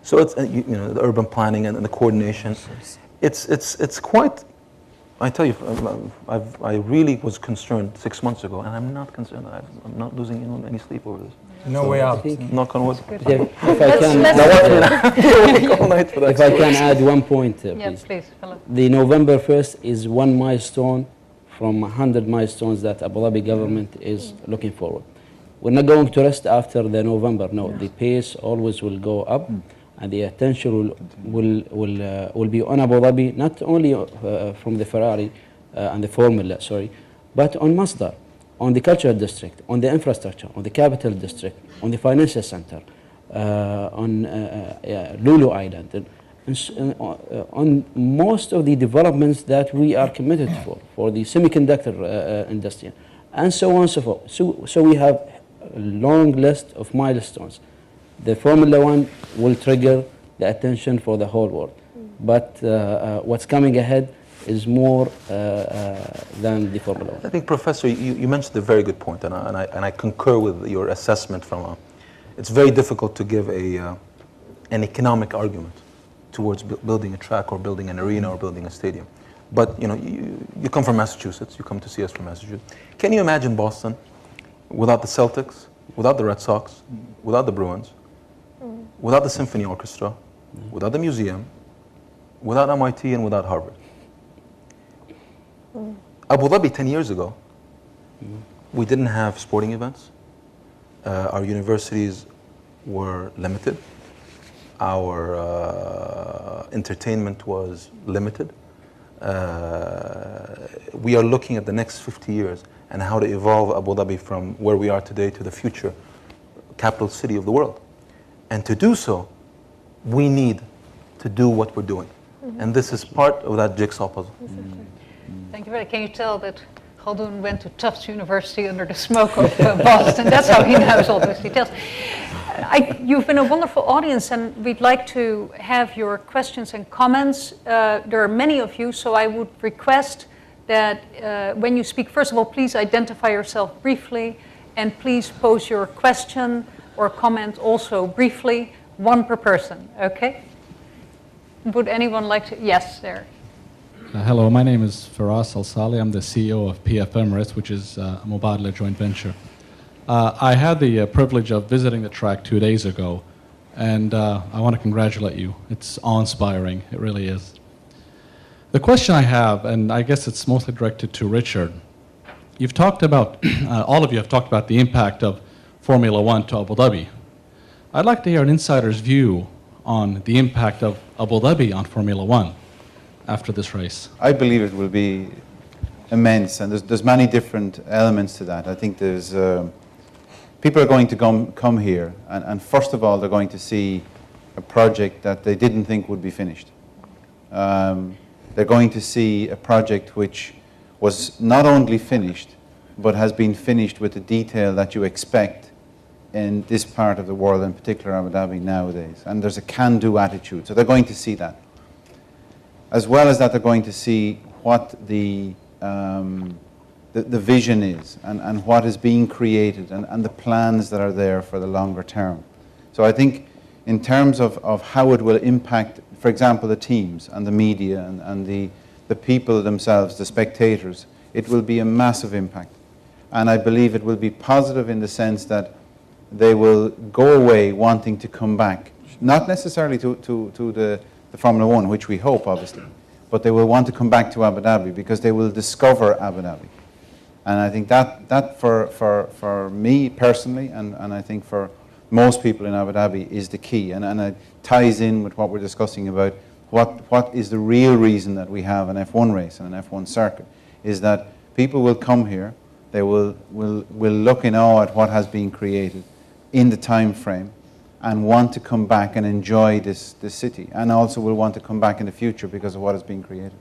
So it's you know, the urban planning and the coordination. It's quite. I tell you, I really was concerned 6 months ago, and I'm not concerned. I'm not losing any sleep over this. No way out. Knock on wood. If I can add one point, please. Yes, please. Hello. The November 1st is one milestone from 100 milestones that Abu Dhabi government is looking forward. We're not going to rest after the November. No, the pace always will go up, and the attention will be on Abu Dhabi, not only from the Ferrari and the Formula, but on Masdar, on the cultural district, on the infrastructure, on the capital district, on the financial center, on Lulu Island, and on most of the developments that we are committed for the semiconductor industry, and so on and so forth. So we have a long list of milestones. The Formula One will trigger the attention for the whole world. But what's coming ahead is more than the Formula One. I think, Professor, you mentioned a very good point, and I concur with your assessment. It's very difficult to give an economic argument towards building a track or building an arena or building a stadium. But you know, you come from Massachusetts. You come to see us from Massachusetts. Can you imagine Boston without the Celtics, without the Red Sox, without the Bruins, without the symphony orchestra, without the museum, without MIT, and without Harvard? Abu Dhabi 10 years ago, we didn't have sporting events. Our universities were limited. Our entertainment was limited. We are looking at the next 50 years and how to evolve Abu Dhabi from where we are today to the future capital city of the world. And to do so, we need to do what we're doing. And this is part of that jigsaw puzzle. Thank you very much. Can you tell that Khaldoon went to Tufts University under the smoke of Boston? That's how he knows all those details. You've been a wonderful audience, and we'd like to have your questions and comments. There are many of you, so I would request that when you speak, first of all, please identify yourself briefly, and please pose your question or comment also briefly, one per person, okay? Would anyone like to? Yes, there. Hello, my name is Falah Al Ahbabi. I'm the CEO of PF Emirates, which is a Mubadala joint venture. I had the privilege of visiting the track 2 days ago, and I want to congratulate you. It's awe-inspiring, it really is. The question I have, and I guess it's mostly directed to Richard, you've talked about, all of you have talked about the impact of Formula One to Abu Dhabi. I'd like to hear an insider's view on the impact of Abu Dhabi on Formula One after this race. I believe it will be immense, and there's many different elements to that. I think there's people are going to come here, and first of all, they're going to see a project that they didn't think would be finished. They're going to see a project which was not only finished, but has been finished with the detail that you expect in this part of the world, in particular Abu Dhabi nowadays. And there's a can-do attitude, so they're going to see that. As well as that, they're going to see what the vision is, and what is being created, and the plans that are there for the longer term. So I think in terms of how it will impact, for example, the teams and the media and the people themselves, the spectators, it will be a massive impact. And I believe it will be positive in the sense that they will go away wanting to come back, not necessarily to the Formula One, which we hope, obviously, but they will want to come back to Abu Dhabi because they will discover Abu Dhabi. And I think that for me personally, and I think for most people in Abu Dhabi, is the key. And it ties in with what we're discussing about what is the real reason that we have an F1 race and an F1 circuit, is that people will come here, they will look in awe at what has been created in the time frame, and want to come back and enjoy this city, and also will want to come back in the future because of what has been created.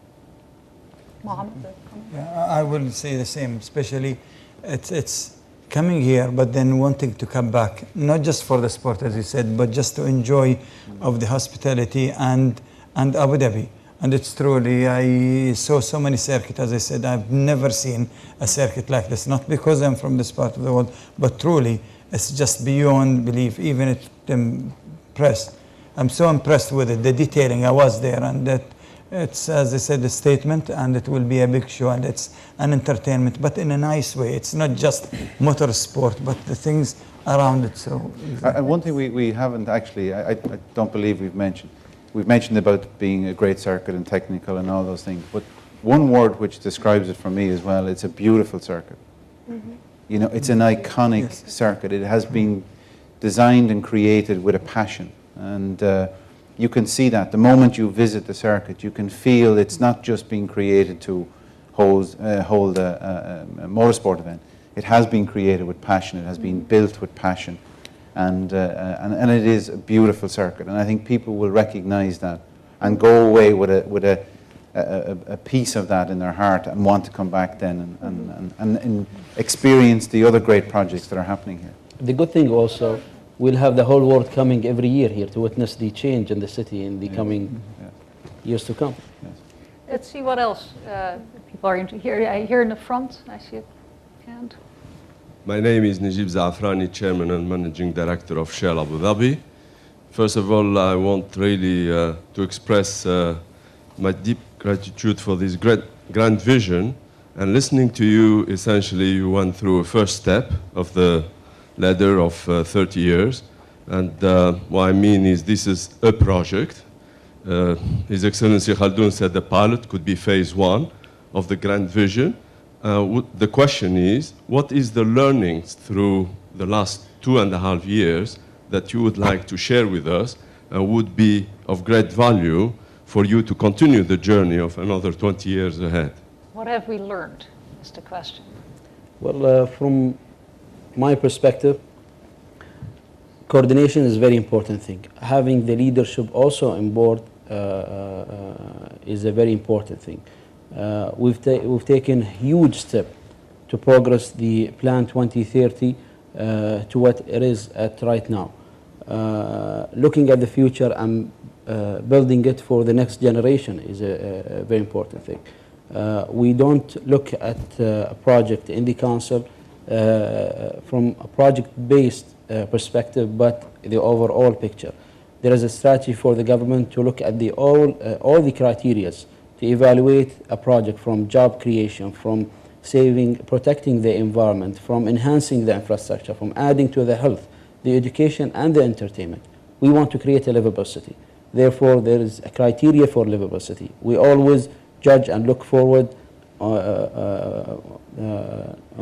Mohammed? Yeah, I will say the same, especially it's coming here, but then wanting to come back, not just for the sport, as you said, but just to enjoy of the hospitality and Abu Dhabi. And it's truly, I saw so many circuits, as I said, I've never seen a circuit like this, not because I'm from this part of the world, but truly, it's just beyond belief. Even if I'm impressed. I'm so impressed with it, the detailing. I was there, and that it's, as I said, a statement, and it will be a big show, and it's an entertainment, but in a nice way. It's not just motorsport, but the things around it. So, one thing we haven't actually, I don't believe we've mentioned about being a great circuit and technical and all those things, but one word which describes it for me as well, it's a beautiful circuit. Mm-hmm. You know, it's an iconic circuit. It has been designed and created with a passion, and you can see that the moment you visit the circuit, you can feel it's not just being created to hold a motorsport event. It has been created with passion. It has been built with passion, and it is a beautiful circuit. And I think people will recognise that and go away with a piece of that in their heart and want to come back then and experience the other great projects that are happening here. The good thing also, we'll have the whole world coming every year here to witness the change in the city in the coming years to come. Yes. Let's see what else people are into here. Here in the front, I see a hand. My name is Najib Zafrani, Chairman and Managing Director of Shell Abu Dhabi. First of all, I want really to express my deep gratitude for this grand vision. And listening to you, essentially, you went through a first step of the ladder of 30 years. And what I mean is this is a project. His Excellency Khaldoon said the pilot could be phase 1 of the grand vision. The question is, what is the learnings through the last 2.5 years that you would like to share with us and would be of great value for you to continue the journey of another 20 years ahead? What have we learned, is the question. Well, from my perspective, coordination is a very important thing. Having the leadership also on board is a very important thing. We've taken a huge step to progress the Plan 2030 to what it is at right now. Looking at the future and building it for the next generation is a very important thing. We don't look at a project in the council from a project-based perspective, but the overall picture. There is a strategy for the government to look at all the criteria to evaluate a project, from job creation, from protecting the environment, from enhancing the infrastructure, from adding to the health, the education and the entertainment. We want to create a livable city. Therefore, there is a criteria for livable city. We always judge and look forward on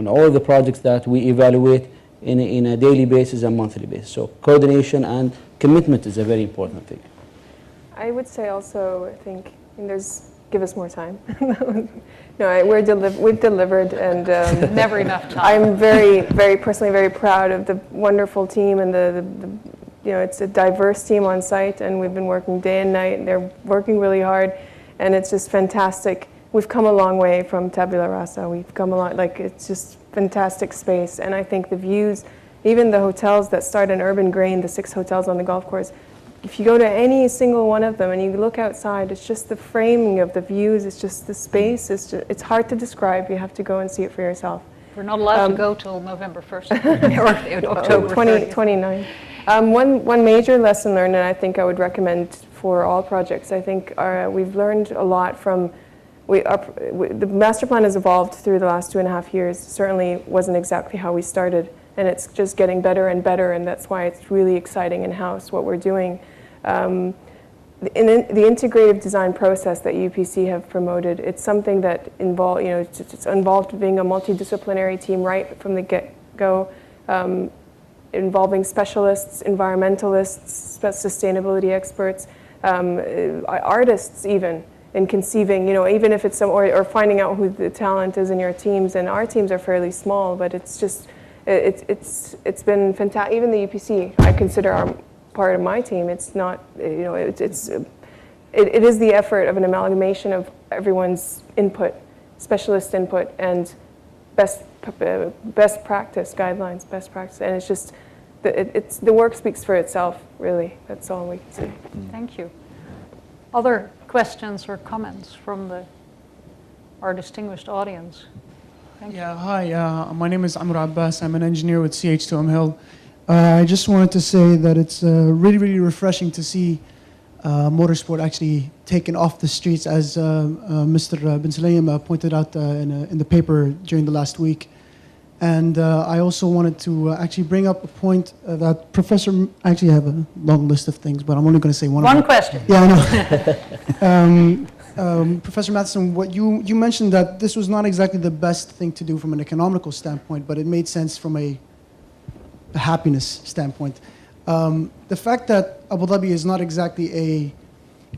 all the projects that we evaluate in a daily basis and monthly basis. So coordination and commitment is a very important thing. I would say also, I think, and give us more time. No, we've delivered, and Never enough time. I'm very personally very proud of the wonderful team and the it's a diverse team on site, and we've been working day and night, and they're working really hard, and it's just fantastic. We've come a long way from Tabula Rasa. We've come a lot, it's just fantastic space, and I think the views, even the hotels that start in urban grain, the 6 hotels on the golf course, if you go to any single one of them and you look outside, it's just the framing of the views, it's just the space, it's hard to describe. You have to go and see it for yourself. We're not allowed to go till November 1st or October 29. One major lesson learned, and I think I would recommend for all projects, I think we've learned a lot from, the master plan has evolved through the last 2.5 years. Certainly wasn't exactly how we started, and it's just getting better and better, and that's why it's really exciting in-house what we're doing. The integrative design process that UPC have promoted, it's something that it's involved being a multidisciplinary team right from the get-go, involving specialists, environmentalists, sustainability experts, artists even, in conceiving, even if it's or finding out who the talent is in your teams. And our teams are fairly small, but it's just, it's been fantastic. Even the UPC, I consider part of my team. It's not, it is the effort of an amalgamation of everyone's input, specialist input, and best practice guidelines, best practice, and it's just the work speaks for itself. Really, that's all we can say. Thank you. Other questions or comments from our distinguished audience? Thank you. Hi, my name is Abbas. I'm an engineer with CH2M Hill. I just wanted to say that it's really, really refreshing to see motorsport actually taken off the streets, as Mr. bin Salim pointed out in the paper during the last week. And I also wanted to actually bring up a point that Professor, I actually have a long list of things, but I'm only going to say one of them. One question. Yeah, I know. Professor Matheson, what you mentioned that this was not exactly the best thing to do from an economical standpoint, but it made sense from a happiness standpoint. The fact that Abu Dhabi is not exactly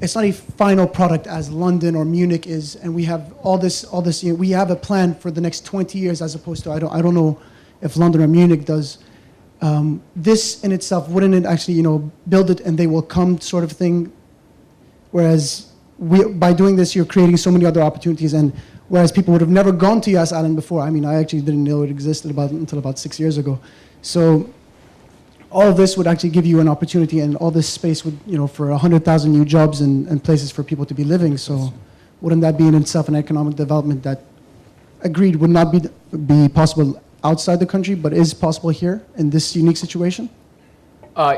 it's not a final product as London or Munich is, and we have all this, we have a plan for the next 20 years as opposed to, I don't know if London or Munich does. This in itself, wouldn't it actually, build it and they will come sort of thing? Whereas by doing this, you're creating so many other opportunities, and whereas people would have never gone to Yas Island before. I mean, I actually didn't know it existed until about 6 years ago. So all of this would actually give you an opportunity, and all this space would, for 100,000 new jobs and places for people to be living. So wouldn't that be in itself an economic development that, agreed, would not be possible outside the country, but is possible here in this unique situation?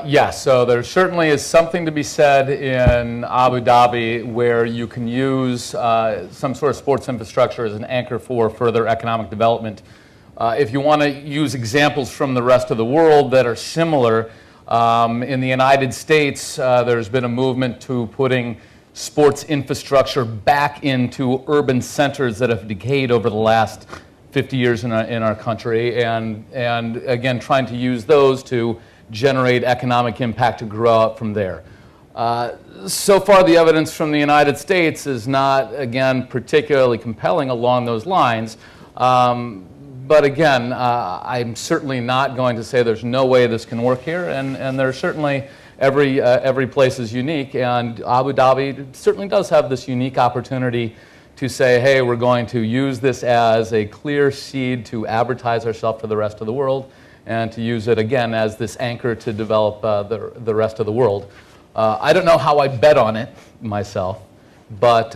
Yes, so there certainly is something to be said in Abu Dhabi where you can use some sort of sports infrastructure as an anchor for further economic development. If you want to use examples from the rest of the world that are similar, in the United States, there's been a movement to putting sports infrastructure back into urban centers that have decayed over the last 50 years in our country, and again, trying to use those to generate economic impact to grow up from there. So far, the evidence from the United States is not, again, particularly compelling along those lines. But again, I'm certainly not going to say there's no way this can work here, and there's certainly every place is unique, and Abu Dhabi certainly does have this unique opportunity to say, hey, we're going to use this as a clear seed to advertise ourselves to the rest of the world, and to use it again as this anchor to develop the rest of the world. I don't know how I bet on it myself, but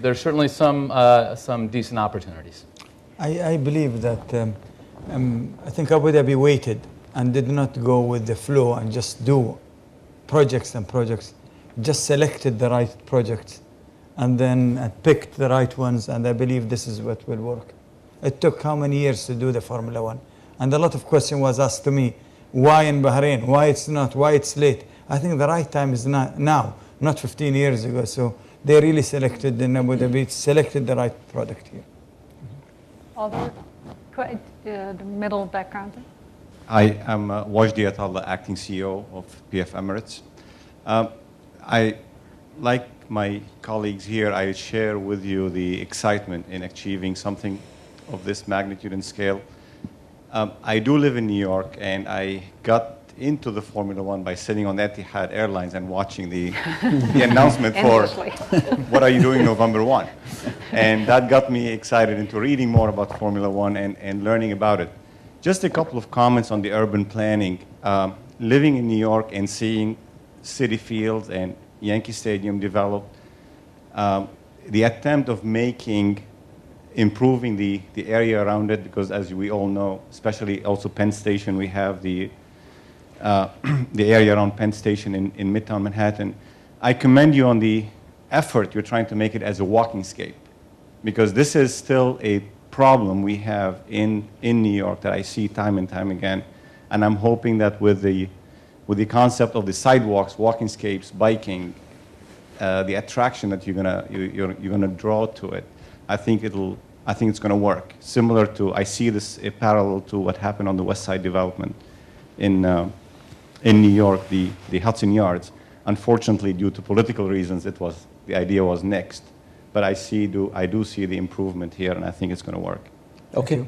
there's certainly some decent opportunities. I believe that I think Abu Dhabi waited and did not go with the flow and just do projects and projects, just selected the right projects and then picked the right ones, and I believe this is what will work. It took how many years to do the Formula One? And a lot of question was asked to me, why in Bahrain, why it's not, why it's late? I think the right time is not now, not 15 years ago. So they really selected in Abu Dhabi, selected the right product here. Other, the middle background. I am Wajdi Atallah, acting CEO of PF Emirates. Like my colleagues here, I share with you the excitement in achieving something of this magnitude and scale. I do live in New York, and I got into the Formula One by sitting on Etihad Airlines and watching the announcement for what are you doing November 1. And that got me excited into reading more about Formula One and learning about it. Just a couple of comments on the urban planning. Living in New York and seeing Citi Field and Yankee Stadium developed, the attempt of improving the area around it, because as we all know, especially also Penn Station, we have the area around Penn Station in Midtown Manhattan. I commend you on the effort you're trying to make it as a walking scape, because this is still a problem we have in New York that I see time and time again. And I'm hoping that with the concept of the sidewalks, walking scapes, biking, the attraction that you're gonna draw to it, I think it's gonna work. Similar to, I see this a parallel to what happened on the West Side development in New York, the Hudson Yards. Unfortunately, due to political reasons, the idea was nixed. But I do see the improvement here, and I think it's going to work. Okay.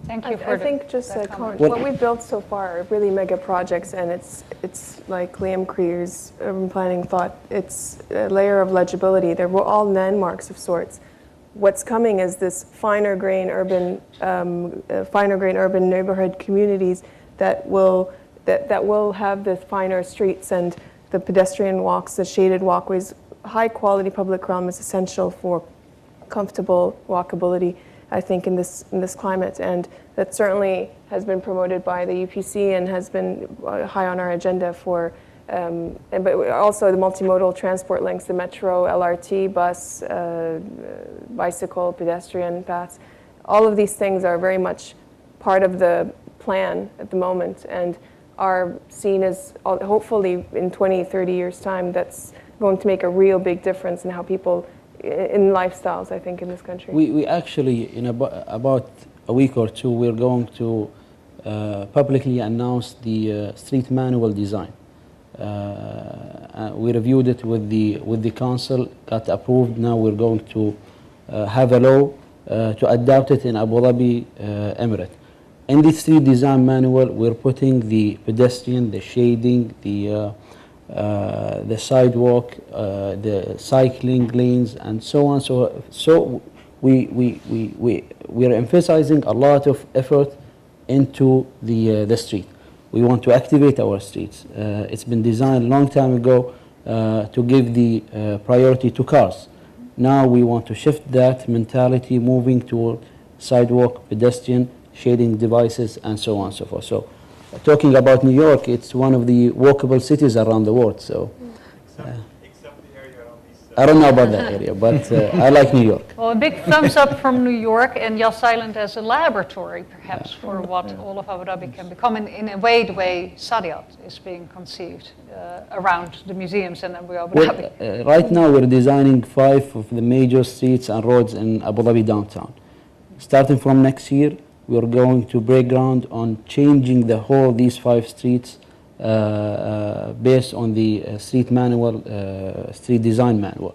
Thank you for I think just a comment. What- What we've built so far are really mega projects, and it's like Liam Creer's urban planning thought. It's a layer of legibility. They're all landmarks of sorts. What's coming is this finer grain urban neighborhood communities that will have the finer streets and the pedestrian walks, the shaded walkways. High quality public realm is essential for comfortable walkability, I think, in this climate, and that certainly has been promoted by the UPC and has been high on our agenda for, but also the multimodal transport links, the metro, LRT, bus, bicycle, pedestrian paths. All of these things are very much part of the plan at the moment, and are seen as, hopefully in 20, 30 years' time, that's going to make a real big difference in how people, in lifestyles, I think, in this country. We actually, in about a week or two, we're going to publicly announce the street manual design. We reviewed it with the council, got approved. Now we're going to have a law to adopt it in Abu Dhabi Emirate. In the street design manual, we're putting the pedestrian, the shading, the sidewalk, the cycling lanes, and so on. So we're emphasizing a lot of effort into the street. We want to activate our streets. It's been designed a long time ago to give the priority to cars. Now we want to shift that mentality, moving toward sidewalk, pedestrian, shading devices, and so on and so forth. So, talking about New York, it's one of the walkable cities around the world. So, Except the area around these. I don't know about that area, but I like New York. Well, a big thumbs up from New York and Yas Island as a laboratory, perhaps, for what all of Abu Dhabi can become. In a way, the way Saadiyat is being conceived around the museums in Abu Dhabi. Right now, we're designing 5 of the major streets and roads in Abu Dhabi downtown. Starting from next year, we're going to break ground on changing these 5 streets based on the street design manual.